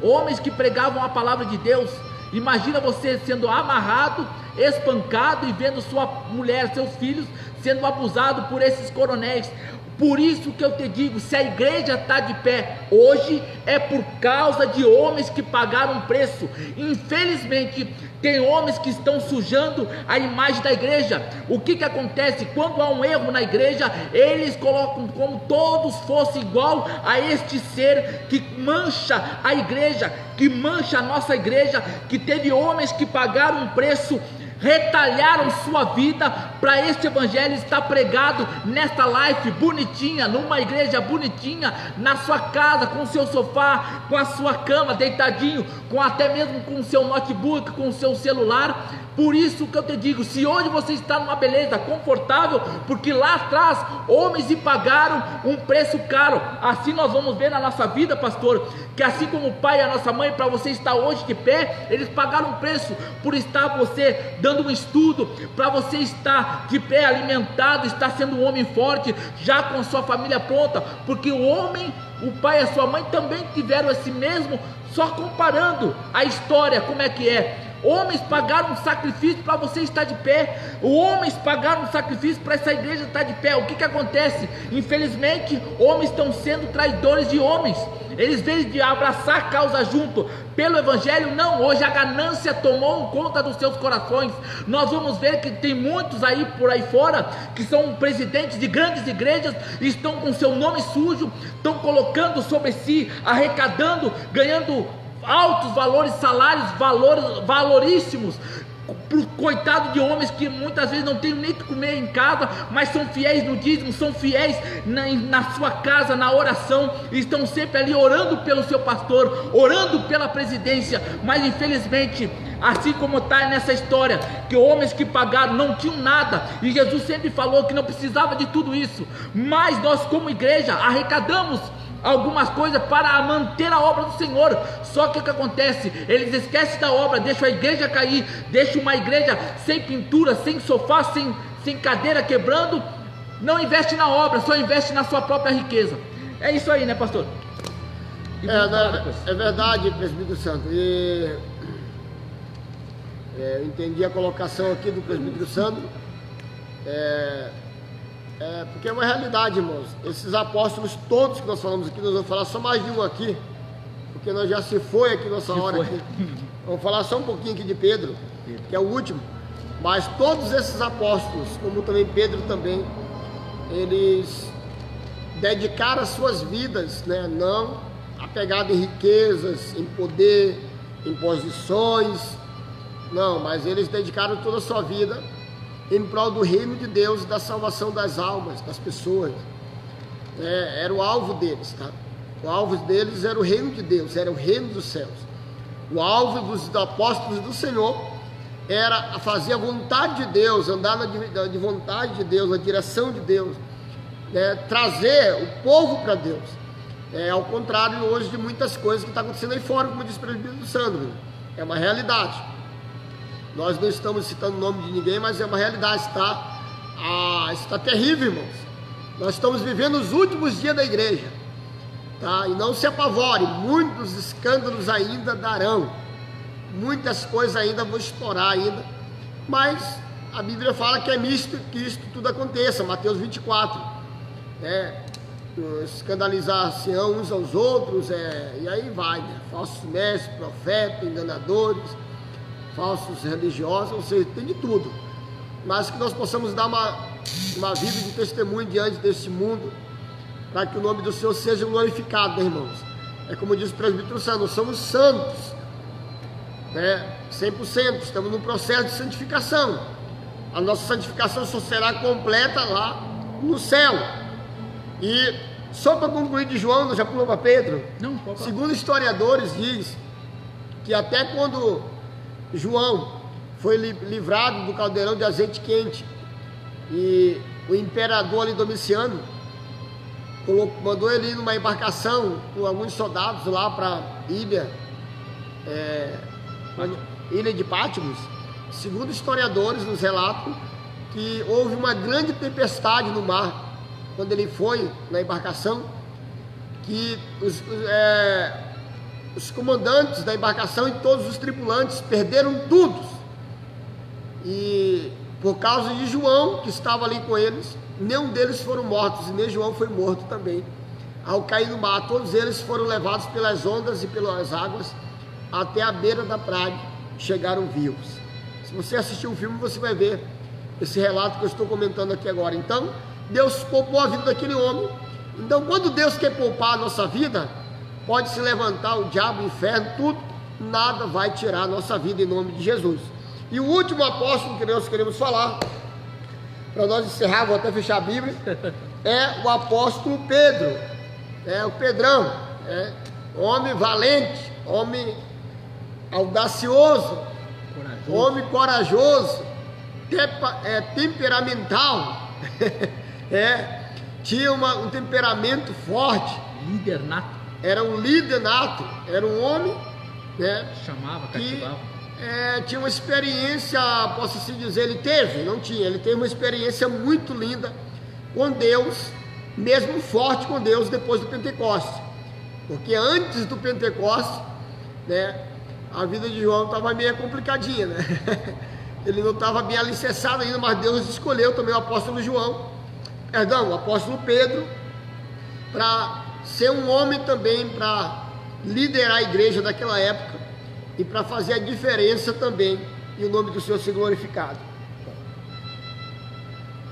Speaker 2: homens que pregavam a palavra de Deus. Imagina você sendo amarrado, espancado e vendo sua mulher, seus filhos sendo abusados por esses coronéis. Por isso que eu te digo, se a igreja está de pé hoje, é por causa de homens que pagaram um preço. Infelizmente, tem homens que estão sujando a imagem da igreja. O que acontece? Quando há um erro na igreja, eles colocam como todos fossem igual a este ser que mancha a igreja, que mancha a nossa igreja, que teve homens que pagaram um preço, retalharam sua vida para este evangelho estar pregado nesta live bonitinha, numa igreja bonitinha, na sua casa, com o seu sofá, com a sua cama, deitadinho, com até mesmo com o seu notebook, com o seu celular. Por isso que eu te digo, se hoje você está numa beleza confortável, porque lá atrás homens lhe pagaram um preço caro. Assim nós vamos ver na nossa vida, pastor, que assim como o pai e a nossa mãe, para você estar hoje de pé, eles pagaram um preço por estar você dando um estudo, para você estar de pé alimentado, estar sendo um homem forte, já com sua família pronta, porque o homem, o pai e a sua mãe também tiveram esse mesmo, só comparando a história, como é que é. Homens pagaram um sacrifício para você estar de pé. Homens pagaram um sacrifício para essa igreja estar de pé. O que acontece? Infelizmente, homens estão sendo traidores de homens. Eles, em vez de abraçar a causa junto pelo evangelho, não. Hoje a ganância tomou conta dos seus corações. Nós vamos ver que tem muitos aí por aí fora que são presidentes de grandes igrejas e estão com seu nome sujo, estão colocando sobre si, arrecadando, ganhando altos valores, salários valoríssimos, coitado de homens que muitas vezes não tem nem o que comer em casa, mas são fiéis no dízimo, são fiéis na sua casa, na oração, e estão sempre ali orando pelo seu pastor, orando pela presidência. Mas infelizmente, assim como está nessa história, que homens que pagaram não tinham nada, e Jesus sempre falou que não precisava de tudo isso, mas nós como igreja arrecadamos algumas coisas para manter a obra do Senhor. Só que o que acontece? Eles esquecem da obra, deixam a igreja cair, deixam uma igreja sem pintura, sem sofá, sem cadeira quebrando, não investe na obra, só investe na sua própria riqueza. É isso aí, né, pastor?
Speaker 1: É verdade, presbítero Santo. E eu entendi a colocação aqui do presbítero Santo. Porque é uma realidade, irmãos. Esses apóstolos todos que nós falamos aqui, nós vamos falar só mais de um aqui, porque nós já se foi aqui nossa hora aqui. Vamos falar só um pouquinho aqui de Pedro, que é o último. Mas todos esses apóstolos, como também Pedro também, eles dedicaram as suas vidas, né, não apegados em riquezas, em poder, em posições, não, mas eles dedicaram toda a sua vida em prol do reino de Deus e da salvação das almas, das pessoas. Era o alvo deles, tá? O alvo deles era o reino de Deus, era o reino dos céus. O alvo dos apóstolos do Senhor era fazer a vontade de Deus, andar de vontade de Deus, na direção de Deus, trazer o povo para Deus. Ao contrário hoje de muitas coisas que estão acontecendo aí fora, como disse o presbítero Sandro, é uma realidade. Nós não estamos citando o nome de ninguém, mas é uma realidade, está terrível, irmãos. Nós estamos vivendo os últimos dias da igreja, tá? E não se apavore, muitos escândalos ainda darão, muitas coisas ainda vão estourar ainda, mas a Bíblia fala que é misto que isso tudo aconteça, Mateus 24, escandalizar-se uns aos outros, e aí vai, falsos mestres, profetas, enganadores, falsos religiosos, ou seja, tem de tudo, mas que nós possamos dar uma vida de testemunho diante deste mundo, para que o nome do Senhor seja glorificado, né, irmãos? É como diz o presbítero Sandro, nós somos santos, 100%, estamos num processo de santificação. A nossa santificação só será completa lá no céu. E só para concluir de João, nós já pulamos para Pedro.
Speaker 2: Não, pode falar.
Speaker 1: Segundo historiadores, diz que até quando João foi livrado do caldeirão de azeite quente e o imperador ali, Domiciano, mandou ele ir numa embarcação com alguns soldados lá para ilha de Patmos. Segundo historiadores, nos relatam que houve uma grande tempestade no mar quando ele foi na embarcação, que os comandantes da embarcação e todos os tripulantes perderam tudo, e por causa de João, que estava ali com eles, nenhum deles foram mortos, e nem João foi morto também. Ao cair no mar, todos eles foram levados pelas ondas e pelas águas até a beira da praia, chegaram vivos. Se você assistir o filme, você vai ver esse relato que eu estou comentando aqui agora. Então, Deus poupou a vida daquele homem. Então, quando Deus quer poupar a nossa vida, pode se levantar o diabo, o inferno, tudo, nada vai tirar a nossa vida em nome de Jesus. E o último apóstolo que nós queremos falar, para nós encerrar, vou até fechar a Bíblia, é o apóstolo Pedro, o Pedrão, homem valente, homem audacioso, homem corajoso, temperamental, tinha um temperamento forte,
Speaker 2: líder nato,
Speaker 1: era um líder nato, era um homem,
Speaker 2: chamava, cativava,
Speaker 1: tinha uma experiência, posso assim dizer, ele teve uma experiência muito linda com Deus, mesmo forte com Deus depois do Pentecostes, porque antes do Pentecostes, a vida de João estava meio complicadinha, ele não estava bem alicerçado ainda, mas Deus escolheu também o apóstolo o apóstolo Pedro, para ser um homem também, para liderar a igreja daquela época, e para fazer a diferença também, e o nome do Senhor ser glorificado.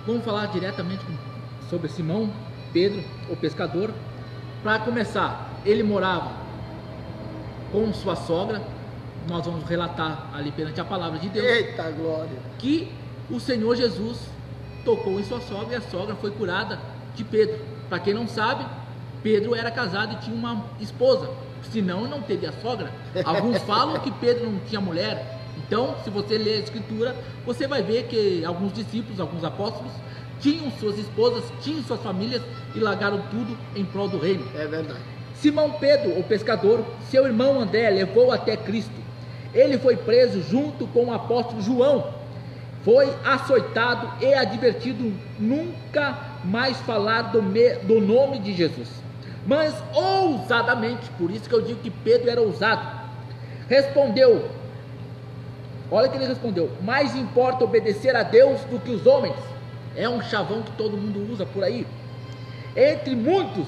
Speaker 2: Vamos falar diretamente sobre Simão Pedro, o pescador. Para começar, ele morava com sua sogra. Nós vamos relatar ali perante a palavra de Deus.
Speaker 1: Eita glória! Que
Speaker 2: o Senhor Jesus tocou em sua sogra e a sogra foi curada de Pedro. Para quem não sabe, Pedro era casado e tinha uma esposa, senão não teria sogra. Alguns falam que Pedro não tinha mulher. Então, se você ler a escritura, você vai ver que alguns discípulos, alguns apóstolos, tinham suas esposas, tinham suas famílias e largaram tudo em prol do reino.
Speaker 1: É verdade.
Speaker 2: Simão Pedro, o pescador, seu irmão André, levou até Cristo. Ele foi preso junto com o apóstolo João. Foi açoitado e advertido nunca mais falar do nome de Jesus. Mas ousadamente, por isso que eu digo que Pedro era ousado, respondeu, olha o que ele respondeu: mais importa obedecer a Deus do que os homens. é um chavão que todo mundo usa por aí. Entre muitos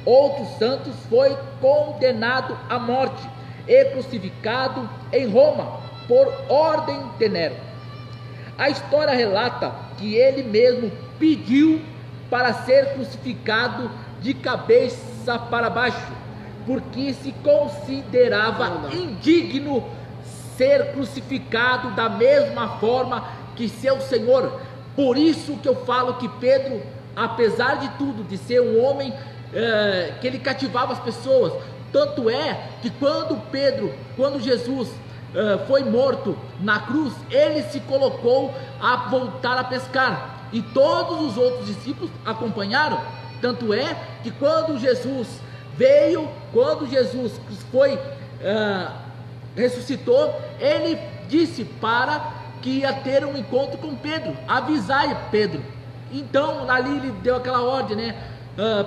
Speaker 2: outros santos, foi condenado à morte e crucificado em Roma por ordem de Nero. A história relata que ele mesmo pediu para ser crucificado de cabeça para baixo, porque se considerava indigno ser crucificado da mesma forma que seu Senhor. Por isso que eu falo que Pedro, apesar de tudo, de ser um homem que ele cativava as pessoas, tanto é que quando Jesus foi morto na cruz, ele se colocou a voltar a pescar, e todos os outros discípulos acompanharam. Tanto é que quando Jesus ressuscitou, ele disse para que ia ter um encontro com Pedro, avisai Pedro. Então ali ele deu aquela ordem, né?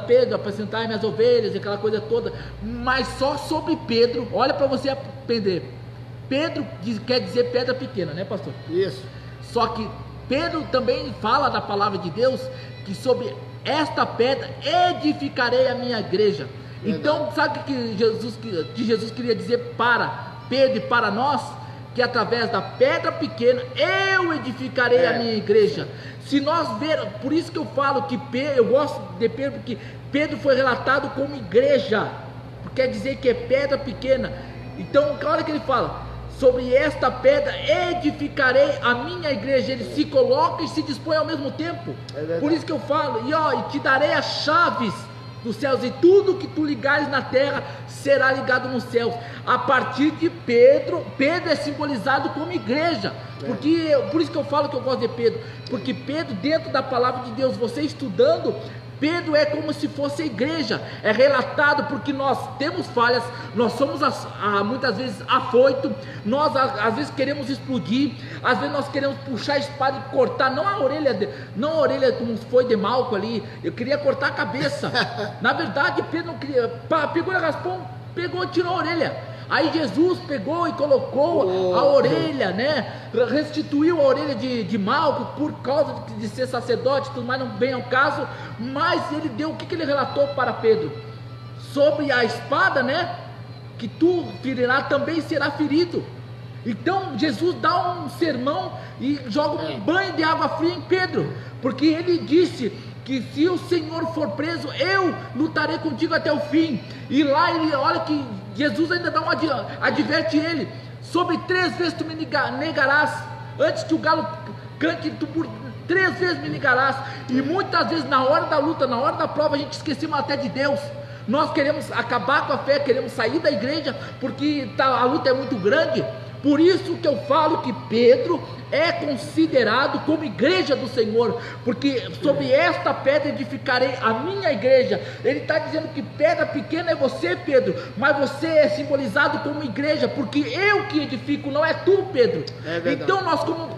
Speaker 2: Pedro, apacentai minhas ovelhas, aquela coisa toda. Mas só sobre Pedro, olha para você aprender. Pedro quer dizer pedra pequena, né, pastor?
Speaker 1: Isso.
Speaker 2: Só que Pedro também fala da palavra de Deus, que sobre esta pedra edificarei a minha igreja. Verdade. Então, sabe o que Jesus queria dizer para Pedro e para nós? Que através da pedra pequena eu edificarei a minha igreja. Se nós vermos, por isso que eu falo que eu gosto de Pedro, porque Pedro foi relatado como igreja, quer dizer que é pedra pequena. Então, olha que ele fala: sobre esta pedra edificarei a minha igreja. Ele se coloca e se dispõe ao mesmo tempo. Por isso que eu falo, e te darei as chaves dos céus, e tudo que tu ligares na terra será ligado nos céus. A partir de Pedro é simbolizado como igreja, por isso que eu falo que eu gosto de Pedro, porque Pedro, dentro da palavra de Deus, você estudando, Pedro é como se fosse a igreja, é relatado, porque nós temos falhas, nós somos muitas vezes afoitos, nós às vezes queremos explodir, às vezes nós queremos puxar a espada e cortar, não a orelha como foi de Malco ali, eu queria cortar a cabeça. Na verdade Pedro não queria, pegou e raspou, pegou e tirou a orelha. Aí Jesus pegou e colocou a orelha, né? Restituiu a orelha de Malco por causa de ser sacerdote, tudo mais, não vem ao caso. Mas ele deu, o que ele relatou para Pedro? Sobre a espada, né? Que tu ferirás, também será ferido. Então Jesus dá um sermão e joga um banho de água fria em Pedro, porque ele disse que se o Senhor for preso, eu lutarei contigo até o fim. E lá ele, olha que Jesus ainda adverte ele: sobre 3 vezes tu me negarás, antes que o galo cante, tu por 3 vezes me negarás. E muitas vezes na hora da luta, na hora da prova, a gente esquecemos até de Deus. Nós queremos acabar com a fé, queremos sair da igreja, porque a luta é muito grande. Por isso que eu falo que Pedro é considerado como igreja do Senhor, porque sobre esta pedra edificarei a minha igreja. Ele está dizendo que pedra pequena é você, Pedro, mas você é simbolizado como igreja, porque eu que edifico, não é tu, Pedro. Então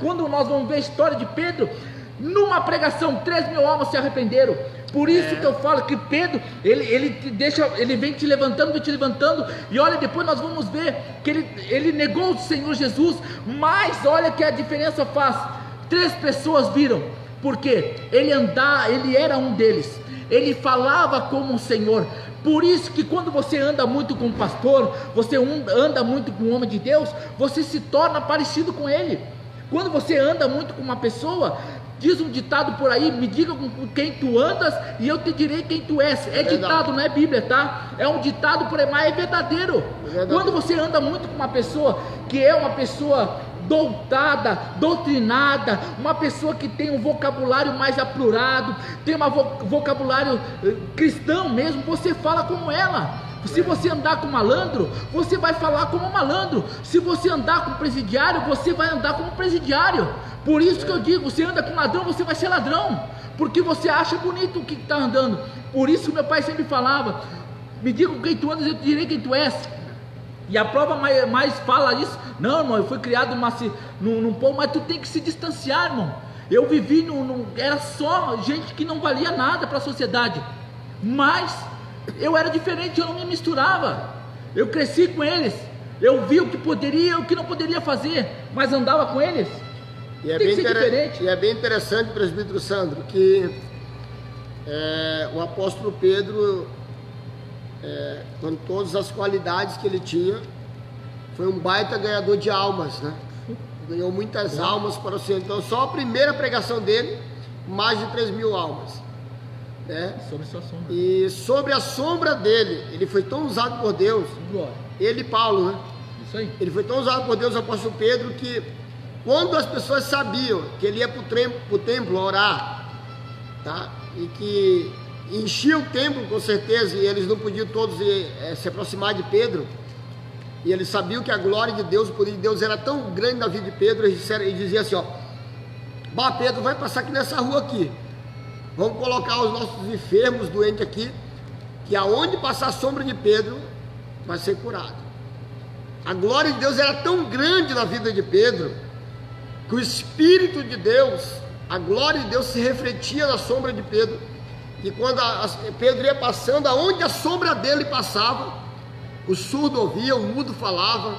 Speaker 2: quando nós vamos ver a história de Pedro, numa pregação 3.000 almas se arrependeram. Por isso que eu falo que Pedro, ele vem te levantando, e olha, depois nós vamos ver que ele negou o Senhor Jesus, mas olha que a diferença faz. 3 pessoas viram, porque ele era um deles, ele falava como o Senhor. Por isso que quando você anda muito com o pastor, você anda muito com o homem de Deus, você se torna parecido com ele. Quando você anda muito com uma pessoa, diz um ditado por aí: me diga com quem tu andas e eu te direi quem tu és. É ditado, não é Bíblia, tá? É um ditado por aí, mas é verdadeiro. Quando você anda muito com uma pessoa que é uma pessoa doutrinada, uma pessoa que tem um vocabulário mais apurado, tem um vocabulário cristão mesmo, você fala como ela. Se você andar com malandro, você vai falar como malandro. Se você andar com presidiário, você vai andar como presidiário. Por isso que eu digo, você anda com ladrão, você vai ser ladrão, porque você acha bonito o que está andando. Por isso que meu pai sempre falava: me diga com quem tu andas, eu te direi quem tu és. E a prova mais fala isso. Não, irmão, eu fui criado num povo, mas tu tem que se distanciar, irmão. Eu vivi era só gente que não valia nada para a sociedade, mas eu era diferente, eu não me misturava. Eu cresci com eles, eu vi o que poderia e o que não poderia fazer, mas andava com eles.
Speaker 1: E é bem interessante, presbítero Sandro, que o apóstolo Pedro, com todas as qualidades que ele tinha, foi um baita ganhador de almas, né? Ganhou muitas almas para o Senhor. Então, só a primeira pregação dele, mais de 3.000 almas, né?
Speaker 2: Sobre sua sombra.
Speaker 1: E sobre a sombra dele, ele foi tão usado por Deus, ele e Paulo, né?
Speaker 2: Isso aí.
Speaker 1: Ele foi tão usado por Deus, o apóstolo Pedro, que quando as pessoas sabiam que ele ia para o templo orar, tá? E que enchia o templo com certeza, e eles não podiam todos se aproximar de Pedro, e eles sabiam que a glória de Deus, o poder de Deus era tão grande na vida de Pedro, eles diziam assim, ó: bah, Pedro, vai passar aqui nessa rua aqui, vamos colocar os nossos enfermos, doentes aqui, que aonde passar a sombra de Pedro, vai ser curado. A glória de Deus era tão grande na vida de Pedro, que o Espírito de Deus, a glória de Deus se refletia na sombra de Pedro, e quando Pedro ia passando, aonde a sombra dele passava, o surdo ouvia, o mudo falava,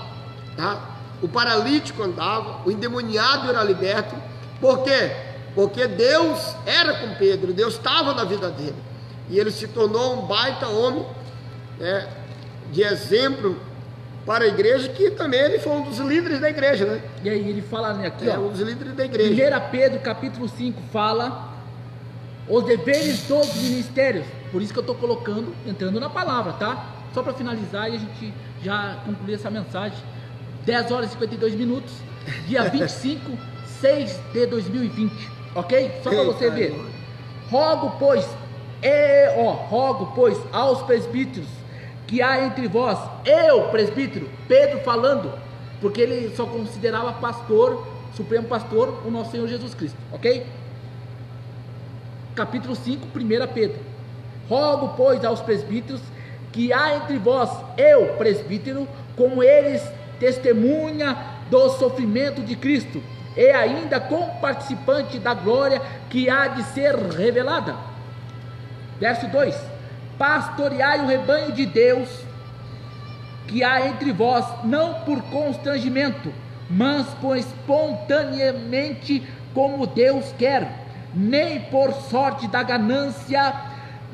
Speaker 1: tá? O paralítico andava, o endemoniado era liberto. Por quê? Porque Deus era com Pedro, Deus estava na vida dele, e ele se tornou um baita homem, né, de exemplo para a igreja, que também ele foi um dos líderes da igreja, né?
Speaker 2: E aí ele fala aqui, ó,
Speaker 1: um dos líderes da igreja.
Speaker 2: 1 Pedro capítulo 5 fala os deveres dos ministérios. Por isso que eu estou colocando, entrando na palavra, tá? Só para finalizar e a gente já concluir essa mensagem. 10 horas e 52 minutos, dia 25/6 de 2020, ok? Só para você ver. Rogo, pois, aos presbíteros que há entre vós, eu, presbítero, Pedro falando, porque ele só considerava pastor, supremo pastor, o nosso Senhor Jesus Cristo, ok? Capítulo 5, 1 Pedro. Rogo, pois, aos presbíteros que há entre vós, eu, presbítero, como eles, testemunha do sofrimento de Cristo, e ainda comparticipante da glória que há de ser revelada. Verso 2: pastoreai o rebanho de Deus que há entre vós, não por constrangimento, mas por espontaneamente, como Deus quer, nem por sorte da ganância,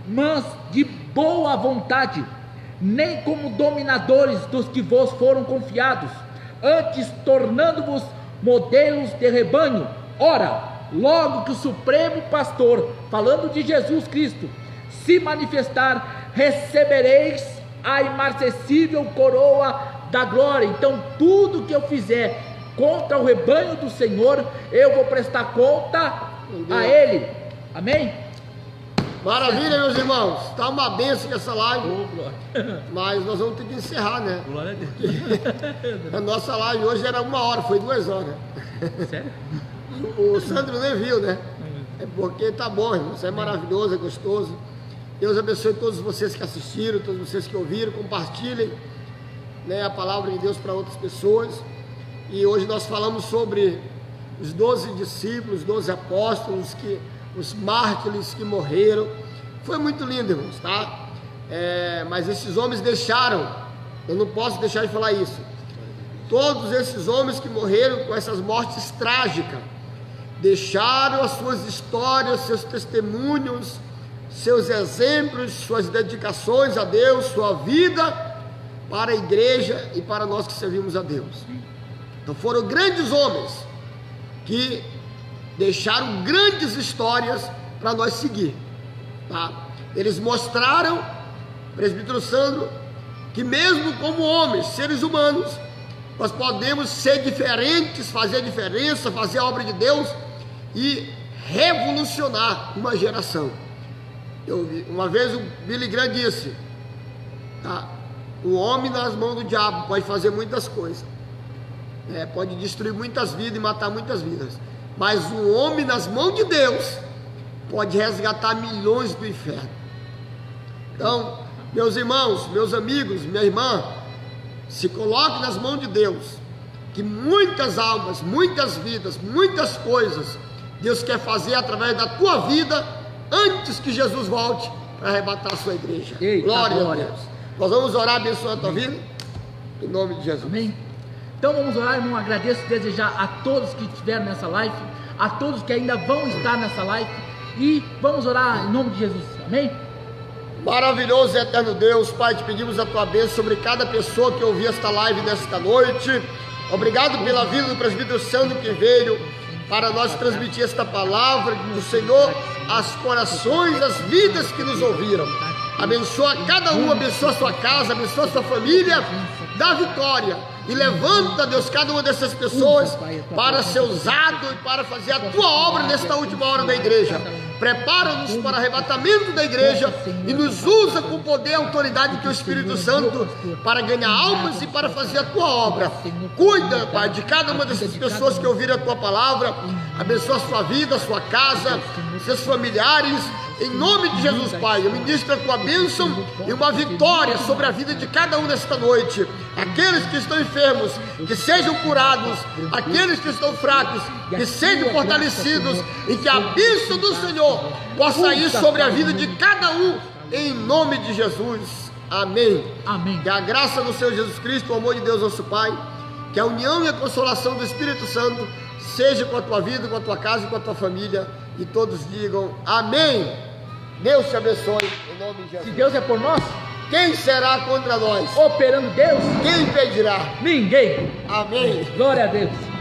Speaker 2: mas de boa vontade, nem como dominadores dos que vos foram confiados, antes tornando-vos modelos de rebanho. Ora, logo que o supremo pastor, falando de Jesus Cristo, se manifestar, recebereis a imarcessível coroa da glória. Então, tudo que eu fizer contra o rebanho do Senhor, eu vou prestar conta a Ele. Amém?
Speaker 1: Maravilha, meus irmãos. Está uma bênção essa live. Mas nós vamos ter que encerrar, né?
Speaker 2: Glória a Deus.
Speaker 1: A nossa live hoje era 1 hora, foi 2 horas.
Speaker 2: Sério?
Speaker 1: O Sandro nem viu, né? É porque tá bom, irmão. Isso é maravilhoso, é gostoso. Deus abençoe todos vocês que assistiram, todos vocês que ouviram. Compartilhem, né, a palavra de Deus para outras pessoas. E hoje nós falamos sobre os 12 discípulos, os 12 apóstolos, os mártires que morreram. Foi muito lindo, irmãos, tá? Mas esses homens deixaram, eu não posso deixar de falar isso, todos esses homens que morreram com essas mortes trágicas, deixaram as suas histórias, seus testemunhos, seus exemplos, suas dedicações a Deus, sua vida para a igreja e para nós que servimos a Deus. Então foram grandes homens que deixaram grandes histórias para nós seguir, tá? Eles mostraram, presbítero Sandro, que mesmo como homens, seres humanos, nós podemos ser diferentes, fazer a diferença, fazer a obra de Deus e revolucionar uma geração. Uma vez o Billy Graham disse, tá? O homem nas mãos do diabo pode fazer muitas coisas, pode destruir muitas vidas e matar muitas vidas, mas o homem nas mãos de Deus pode resgatar milhões do inferno. Então, meus irmãos, meus amigos, minha irmã, se coloque nas mãos de Deus, que muitas almas, muitas vidas, muitas coisas Deus quer fazer através da tua vida, antes que Jesus volte para arrebatar a sua igreja.
Speaker 2: Eita,
Speaker 1: glória a Deus. Nós vamos orar abençoando a tua vida, em nome de Jesus.
Speaker 2: Amém. Então vamos orar, irmão. Agradeço desejar a todos que estiveram nessa live, a todos que ainda vão estar nessa live, e vamos orar em nome de Jesus, amém?
Speaker 1: Maravilhoso e eterno Deus, Pai, te pedimos a tua bênção sobre cada pessoa que ouviu esta live nesta noite. Obrigado pela vida do presbítero Sandro que veio para nós transmitir esta palavra do Senhor aos corações, às vidas que nos ouviram. Abençoa cada um, abençoa a sua casa, abençoa a sua família, dá vitória. E levanta, Deus, cada uma dessas pessoas para ser usado e para fazer a tua obra nesta última hora da igreja. Prepara-nos para o arrebatamento da igreja e nos usa com poder e autoridade do Espírito Santo para ganhar almas e para fazer a tua obra. Cuida, Pai, de cada uma dessas pessoas que ouviram a tua palavra. Abençoa a sua vida, a sua casa, seus familiares. Em nome de Jesus, Pai, eu ministro a tua bênção e uma vitória sobre a vida de cada um nesta noite. Aqueles que estão enfermos, que sejam curados. Aqueles que estão fracos, que sejam fortalecidos. E que a bênção do Senhor possa ir sobre a vida de cada um, em nome de Jesus. Amém.
Speaker 2: Amém.
Speaker 1: Que a graça do Senhor Jesus Cristo, o amor de Deus nosso Pai, que a união e a consolação do Espírito Santo seja com a tua vida, com a tua casa e com a tua família. E todos digam amém. Deus te abençoe, em nome de Jesus.
Speaker 2: Se Deus é por nós,
Speaker 1: quem será contra nós?
Speaker 2: operando Deus,
Speaker 1: Quem impedirá?
Speaker 2: ninguém.
Speaker 1: Amém.
Speaker 2: Glória a Deus.